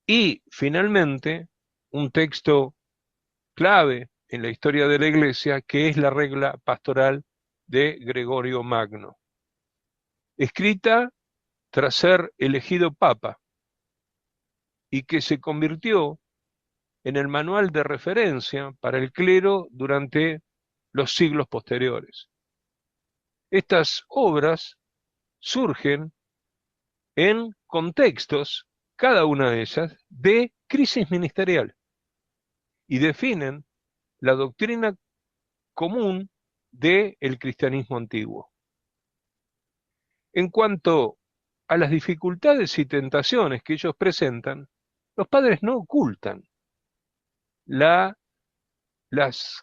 Y finalmente, un texto clave en la historia de la Iglesia, que es la regla pastoral de Gregorio Magno, escrita tras ser elegido papa y que se convirtió en el manual de referencia para el clero durante los siglos posteriores. Estas obras surgen en contextos, cada una de ellas, de crisis ministerial y definen la doctrina común del cristianismo antiguo. En cuanto a las dificultades y tentaciones que ellos presentan, los padres no ocultan las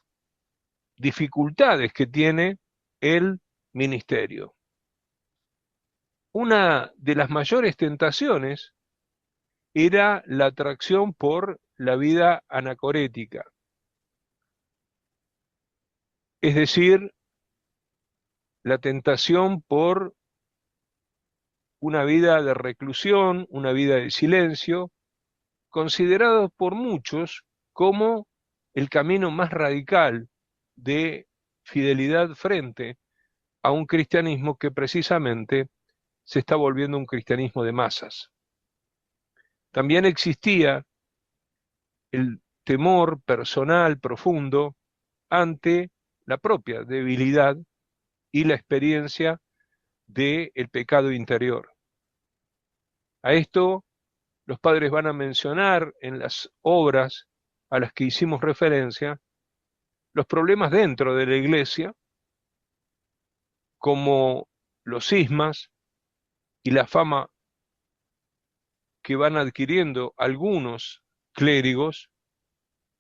dificultades que tiene el ministerio. Una de las mayores tentaciones era la atracción por la vida anacorética, es decir, la tentación por una vida de reclusión, una vida de silencio, considerado por muchos como el camino más radical de fidelidad frente a un cristianismo que precisamente se está volviendo un cristianismo de masas. También existía el temor personal profundo ante la propia debilidad y la experiencia del pecado interior. A esto los padres van a mencionar en las obras a las que hicimos referencia los problemas dentro de la iglesia, como los cismas y la fama que van adquiriendo algunos clérigos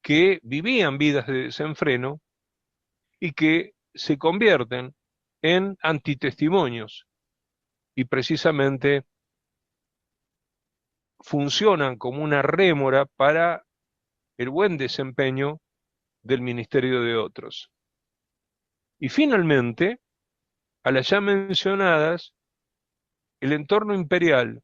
que vivían vidas de desenfreno y que se convierten en antitestimonios y precisamente funcionan como una rémora para el buen desempeño del ministerio de otros. Y finalmente, a las ya mencionadas, el entorno imperial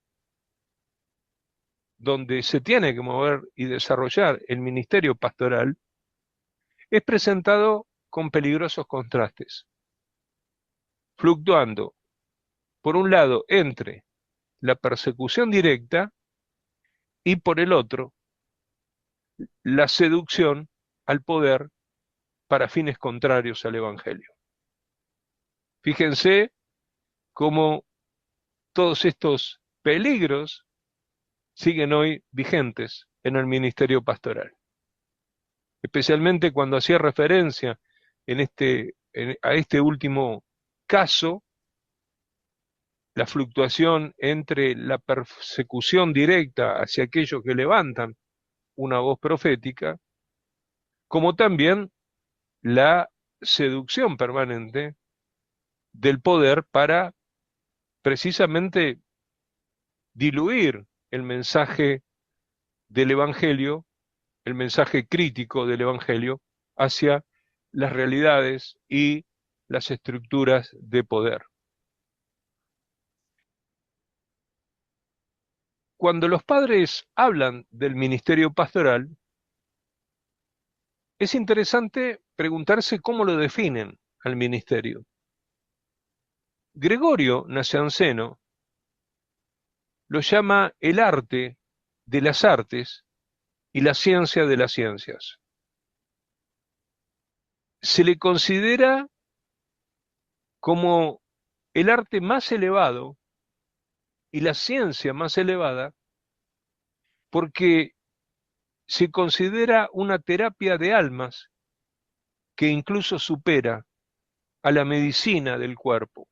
donde se tiene que mover y desarrollar el ministerio pastoral es presentado con peligrosos contrastes, fluctuando, por un lado, entre la persecución directa y por el otro, la seducción al poder para fines contrarios al Evangelio. Fíjense cómo todos estos peligros siguen hoy vigentes en el ministerio pastoral, especialmente cuando hacía referencia a este último caso, la fluctuación entre la persecución directa hacia aquellos que levantan una voz profética, como también la seducción permanente del poder para precisamente diluir el mensaje del Evangelio, el mensaje crítico del Evangelio hacia las realidades y las estructuras de poder. Cuando los padres hablan del ministerio pastoral, es interesante preguntarse cómo lo definen al ministerio. Gregorio Nacianceno lo llama el arte de las artes y la ciencia de las ciencias. Se le considera como el arte más elevado y la ciencia más elevada porque se considera una terapia de almas que incluso supera a la medicina del cuerpo,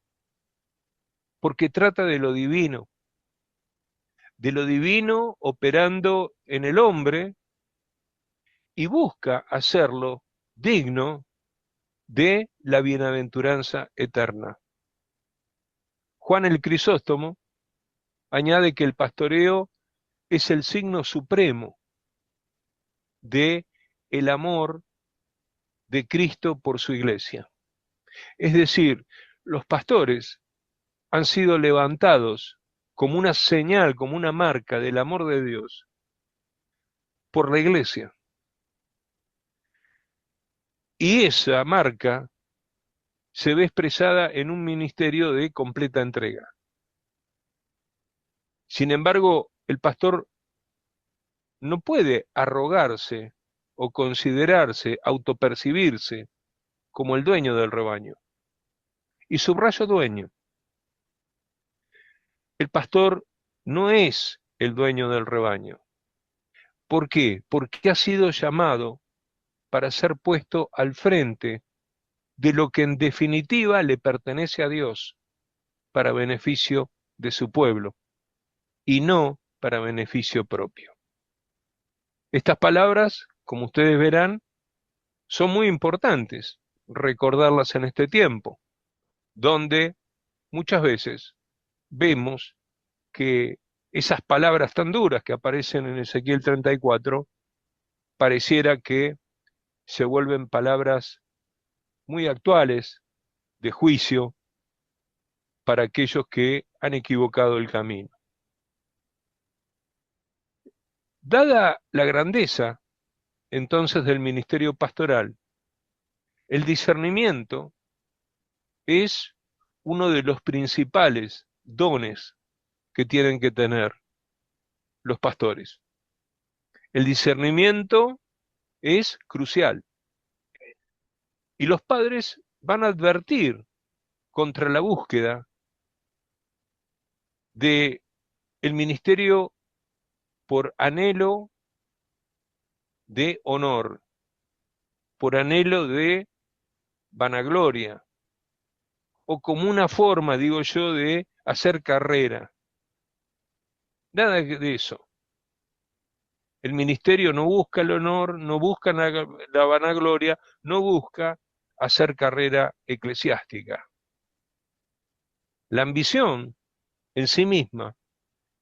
porque trata de lo divino operando en el hombre y busca hacerlo digno de la bienaventuranza eterna. Juan el Crisóstomo añade que el pastoreo es el signo supremo de el amor de Cristo por su iglesia. Es decir, los pastores han sido levantados como una señal, como una marca del amor de Dios por la iglesia. Y esa marca se ve expresada en un ministerio de completa entrega. Sin embargo, el pastor no puede arrogarse o considerarse, autopercibirse como el dueño del rebaño. Y subrayo dueño. El pastor no es el dueño del rebaño. ¿Por qué? Porque ha sido llamado para ser puesto al frente de lo que en definitiva le pertenece a Dios para beneficio de su pueblo y no para beneficio propio. Estas palabras, como ustedes verán, son muy importantes recordarlas en este tiempo, donde muchas veces vemos que esas palabras tan duras que aparecen en Ezequiel 34 pareciera que se vuelven palabras muy actuales de juicio para aquellos que han equivocado el camino. Dada la grandeza entonces del ministerio pastoral, el discernimiento es uno de los principales dones que tienen que tener los pastores. El discernimiento es crucial y los padres van a advertir contra la búsqueda de el ministerio por anhelo de honor, por anhelo de vanagloria, o como una forma, digo yo, de hacer carrera. Nada de eso. El ministerio no busca el honor, no busca la vanagloria, no busca hacer carrera eclesiástica. La ambición en sí misma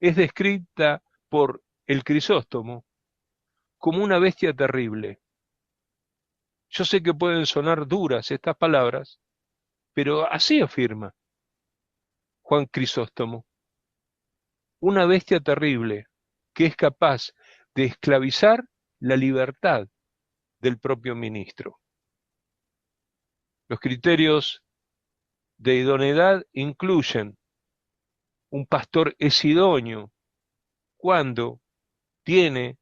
es descrita por el Crisóstomo como una bestia terrible. Yo sé que pueden sonar duras estas palabras, pero así afirma Juan Crisóstomo, una bestia terrible que es capaz de esclavizar la libertad del propio ministro. Los criterios de idoneidad incluyen: un pastor es idóneo cuando tiene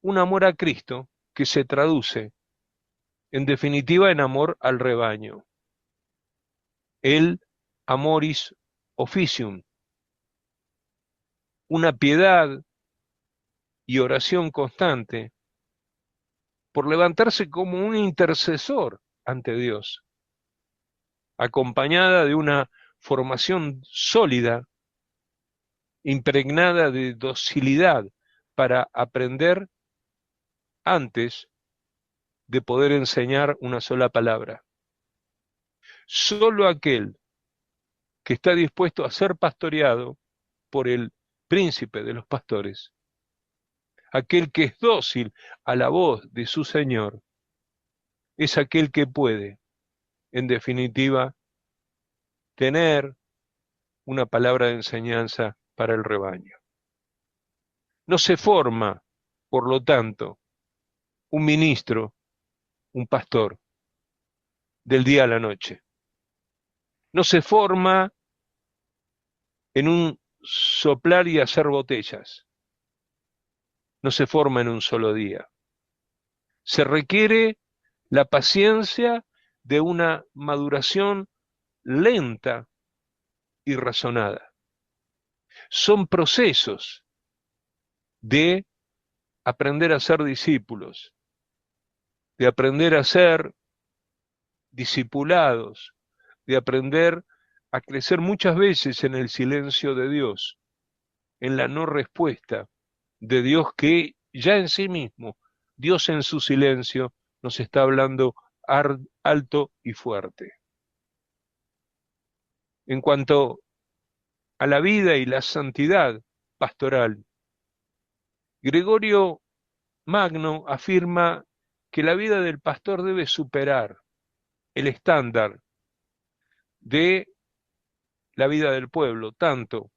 un amor a Cristo que se traduce, en definitiva, en amor al rebaño. El amoris officium, una piedad y oración constante por levantarse como un intercesor ante Dios, acompañada de una formación sólida, impregnada de docilidad para aprender antes de poder enseñar una sola palabra. Solo aquel que está dispuesto a ser pastoreado por el príncipe de los pastores, aquel que es dócil a la voz de su Señor, es aquel que puede, en definitiva, tener una palabra de enseñanza para el rebaño. No se forma, por lo tanto, un ministro, un pastor, del día a la noche. No se forma en un soplar y hacer botellas. No se forma en un solo día. Se requiere la paciencia de una maduración lenta y razonada. Son procesos de aprender a ser discípulos, de aprender a ser discipulados, de aprender a crecer muchas veces en el silencio de Dios, en la no respuesta de Dios que ya en sí mismo, Dios en su silencio, nos está hablando alto y fuerte. En cuanto a la vida y la santidad pastoral, Gregorio Magno afirma que la vida del pastor debe superar el estándar de la vida del pueblo, tanto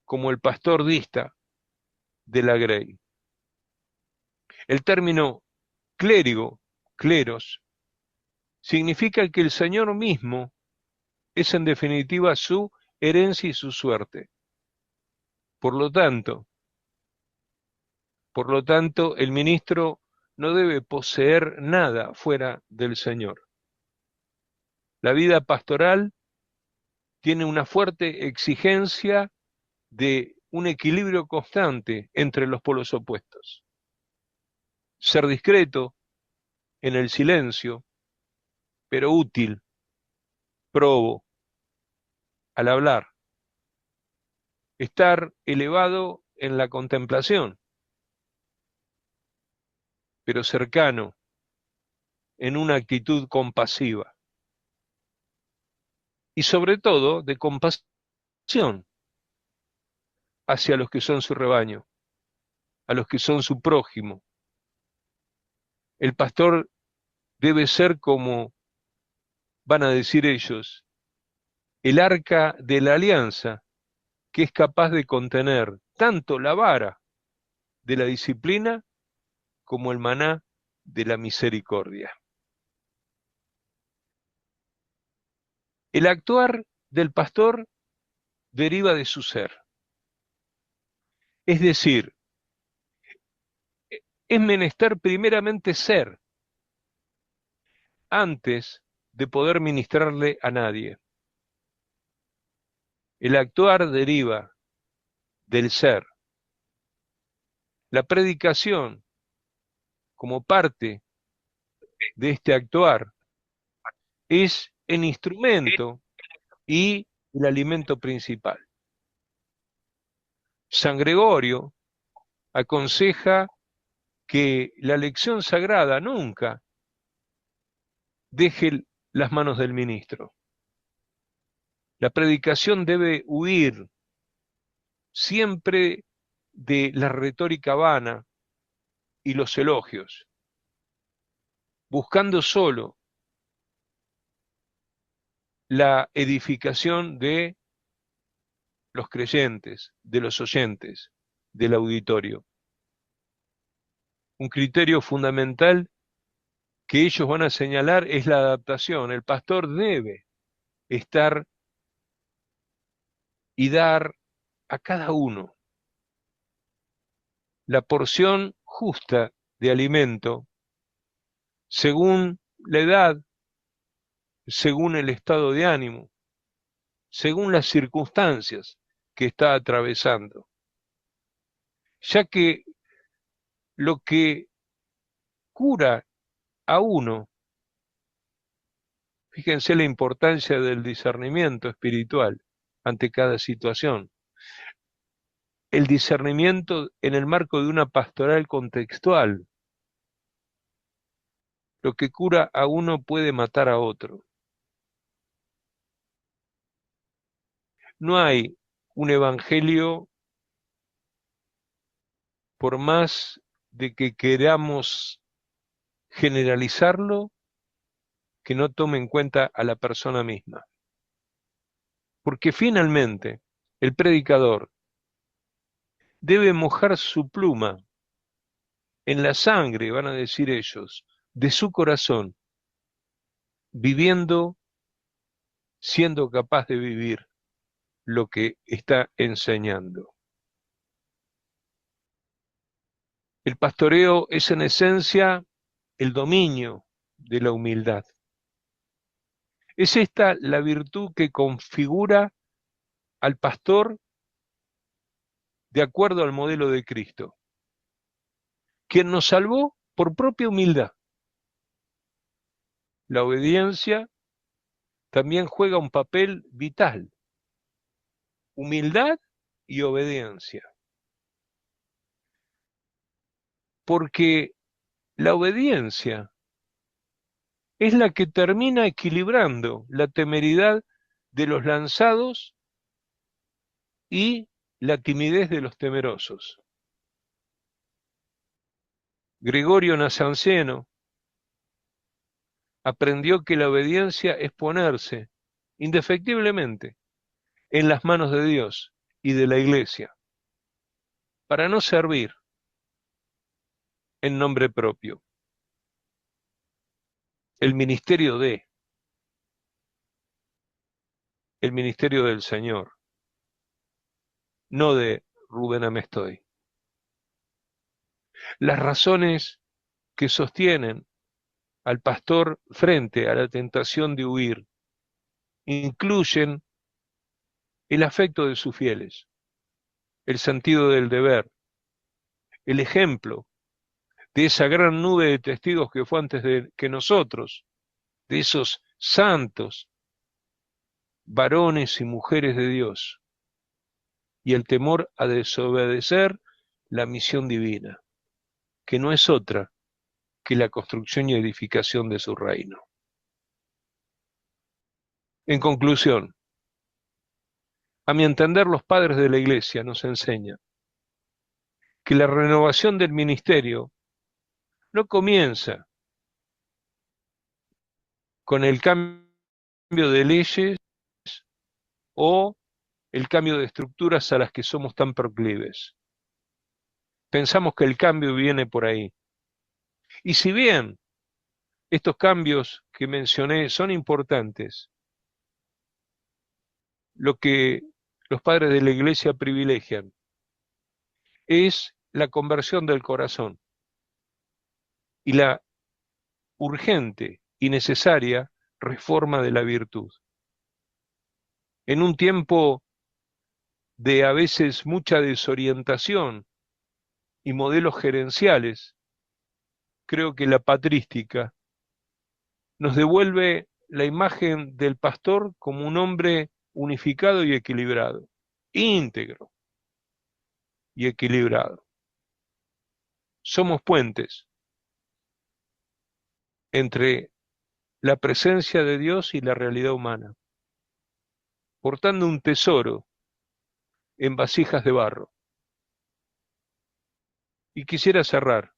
como el pastor dista de la grey. El término clérigo, cleros, significa que el Señor mismo es en definitiva su herencia y su suerte. Por lo tanto, el ministro no debe poseer nada fuera del Señor. La vida pastoral tiene una fuerte exigencia de un equilibrio constante entre los polos opuestos. Ser discreto en el silencio, pero útil, probo, al hablar. Estar elevado en la contemplación, pero cercano, en una actitud compasiva. Y sobre todo de compasión hacia los que son su rebaño, a los que son su prójimo. El pastor debe ser, como van a decir ellos, el arca de la alianza, que es capaz de contener tanto la vara de la disciplina como el maná de la misericordia. El actuar del pastor deriva de su ser. Es decir, es menester primeramente ser antes de poder ministrarle a nadie. El actuar deriva del ser. La predicación, como parte de este actuar, es el instrumento y el alimento principal. San Gregorio aconseja que la lección sagrada nunca deje las manos del ministro. La predicación debe huir siempre de la retórica vana y los elogios, buscando solo la edificación de los creyentes, de los oyentes, del auditorio. Un criterio fundamental que ellos van a señalar es la adaptación. El pastor debe estar y dar a cada uno la porción justa de alimento según la edad, según el estado de ánimo, según las circunstancias que está atravesando. Ya que lo que cura a uno, fíjense la importancia del discernimiento espiritual ante cada situación. El discernimiento en el marco de una pastoral contextual. Lo que cura a uno puede matar a otro. No hay un evangelio, por más de que queramos generalizarlo, que no tome en cuenta a la persona misma. Porque finalmente el predicador debe mojar su pluma en la sangre, van a decir ellos, de su corazón, viviendo, siendo capaz de vivir lo que está enseñando. El pastoreo es en esencia el dominio de la humildad. Es esta la virtud que configura al pastor de acuerdo al modelo de Cristo, quien nos salvó por propia humildad. La obediencia también juega un papel vital. Humildad y obediencia. Porque la obediencia es la que termina equilibrando la temeridad de los lanzados y la timidez de los temerosos. Gregorio Nacianceno aprendió que la obediencia es ponerse indefectiblemente en las manos de Dios y de la Iglesia, para no servir en nombre propio. El ministerio el ministerio del Señor, no de Rubén Amestoy. Las razones que sostienen al pastor frente a la tentación de huir incluyen el afecto de sus fieles, el sentido del deber, el ejemplo de esa gran nube de testigos que fue antes de que nosotros, de esos santos, varones y mujeres de Dios, y el temor a desobedecer la misión divina, que no es otra que la construcción y edificación de su reino. En conclusión, a mi entender, los padres de la Iglesia nos enseñan que la renovación del ministerio no comienza con el cambio de leyes o el cambio de estructuras a las que somos tan proclives. Pensamos que el cambio viene por ahí. Y si bien estos cambios que mencioné son importantes, lo que los padres de la Iglesia privilegian es la conversión del corazón y la urgente y necesaria reforma de la virtud. En un tiempo de a veces mucha desorientación y modelos gerenciales, creo que la patrística nos devuelve la imagen del pastor como un hombre unificado y equilibrado, íntegro y equilibrado. Somos puentes entre la presencia de Dios y la realidad humana, portando un tesoro en vasijas de barro. Y quisiera cerrar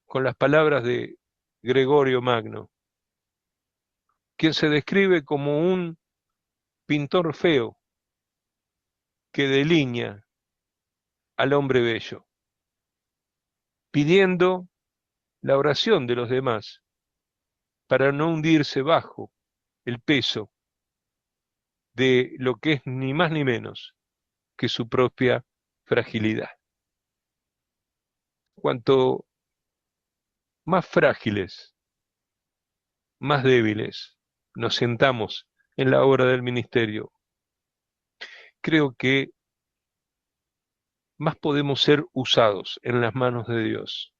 con las palabras de Gregorio Magno, quien se describe como un pintor feo que delinea al hombre bello, pidiendo la oración de los demás para no hundirse bajo el peso de lo que es ni más ni menos que su propia fragilidad. Cuanto más frágiles, más débiles nos sentamos en la obra del ministerio, creo que más podemos ser usados en las manos de Dios,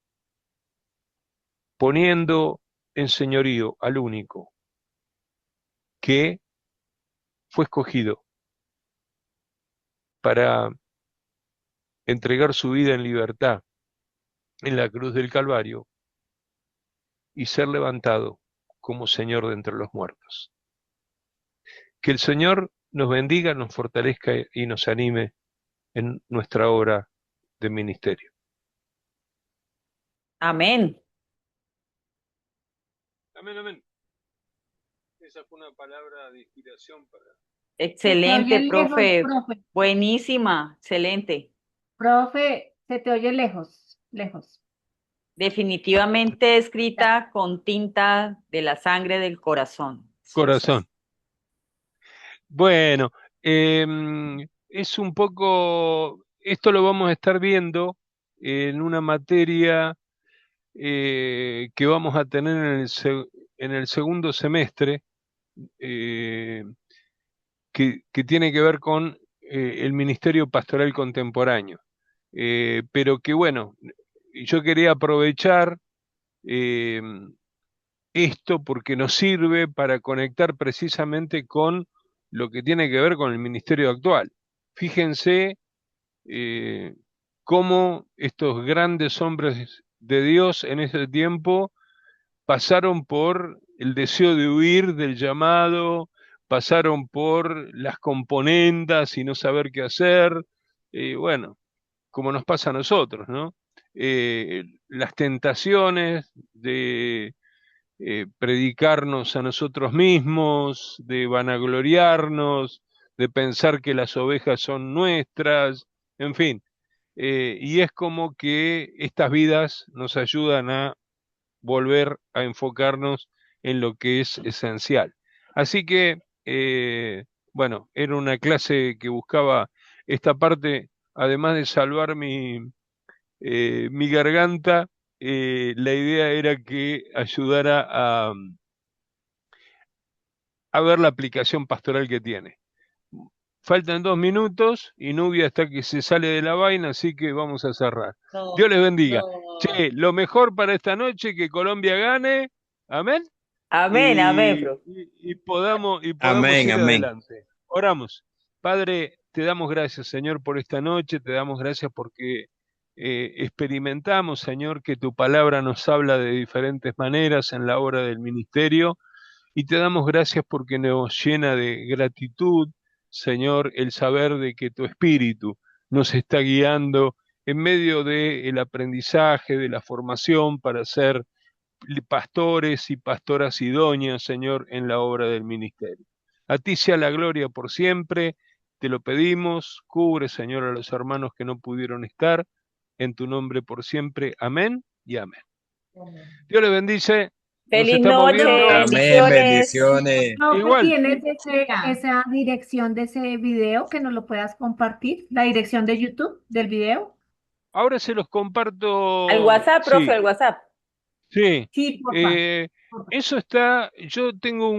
poniendo en señorío al único que fue escogido para entregar su vida en libertad en la cruz del Calvario y ser levantado como Señor de entre los muertos. Que el Señor nos bendiga, nos fortalezca y nos anime en nuestra obra de ministerio. Amén. Amén, amén. Esa fue una palabra de inspiración para... Se te oye Excelente, lejos, profe. profe. Buenísima, excelente. Profe, se te oye lejos, lejos. Definitivamente escrita con tinta de la sangre del corazón. Corazón. Bueno, es un poco, esto lo vamos a estar viendo en una materia que vamos a tener en el segundo semestre, eh, que tiene que ver con el Ministerio Pastoral Contemporáneo. Pero que bueno, yo quería aprovechar eh, esto porque nos sirve para conectar precisamente con lo que tiene que ver con el ministerio actual. Fíjense eh, cómo estos grandes hombres de Dios en ese tiempo pasaron por el deseo de huir del llamado, pasaron por las componendas y no saber qué hacer, bueno, como nos pasa a nosotros, ¿no? Las tentaciones de predicarnos a nosotros mismos, de vanagloriarnos, de pensar que las ovejas son nuestras, en fin. Y es como que estas vidas nos ayudan a volver a enfocarnos en lo que es esencial. Así que, bueno, era una clase que buscaba esta parte, además de salvar mi garganta, la idea era que ayudara a ver la aplicación pastoral que tiene. Faltan 2 minutos y Nubia está que se sale de la vaina, así que vamos a cerrar. No, Dios les bendiga. no. Che, lo mejor para esta noche, que Colombia gane, amén, Amén, amén, y, profe. y podamos Amén, ir amén. adelante. Oramos. Padre, te damos gracias, Señor, por esta noche, te damos gracias porque experimentamos, Señor, que tu palabra nos habla de diferentes maneras en la obra del ministerio. Y te damos gracias porque nos llena de gratitud, Señor, el saber de que tu Espíritu nos está guiando en medio del aprendizaje, de la formación para ser pastores y pastoras idóneas, Señor, en la obra del ministerio. A ti sea la gloria por siempre, te lo pedimos, cubre, Señor, a los hermanos que no pudieron estar, en tu nombre por siempre. Amén y amén. Dios les bendice. Nos Feliz estamos noche, viendo. Amén, bendiciones. bendiciones. Profe, Igual. ¿tienes Ya. esa dirección de ese video que nos lo puedas compartir? ¿La dirección de YouTube del video? Ahora se los Al comparto, WhatsApp, profe, sí, al WhatsApp. sí. Sí, porfa. Eh, Porfa. eso está, yo tengo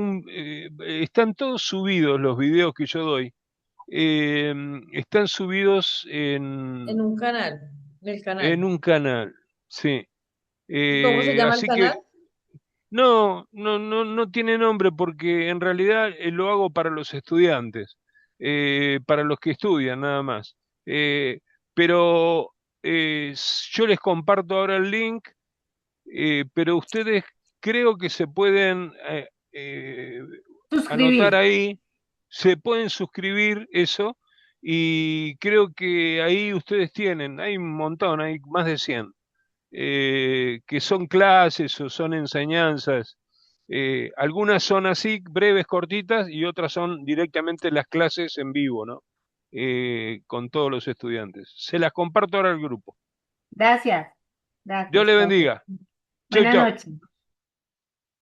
están todos subidos los videos que yo doy. Eh, Están subidos En un canal. el en canal. un canal, sí. ¿Y cómo se llama el Así que canal? no tiene nombre porque en realidad lo hago para los estudiantes, para los que estudian nada más. Eh, pero yo les comparto ahora el link, pero ustedes creo que se pueden anotar Suscribir. ahí, se pueden suscribir eso y creo que ahí ustedes tienen, hay un montón, hay más de 100 que son clases o son enseñanzas. Algunas son así, breves, cortitas, y otras son directamente las clases en vivo, ¿no? Con todos los estudiantes. Se las comparto ahora al grupo. Gracias. Dios Gracias, le gracias. bendiga. Chau, Buenas chau. noches.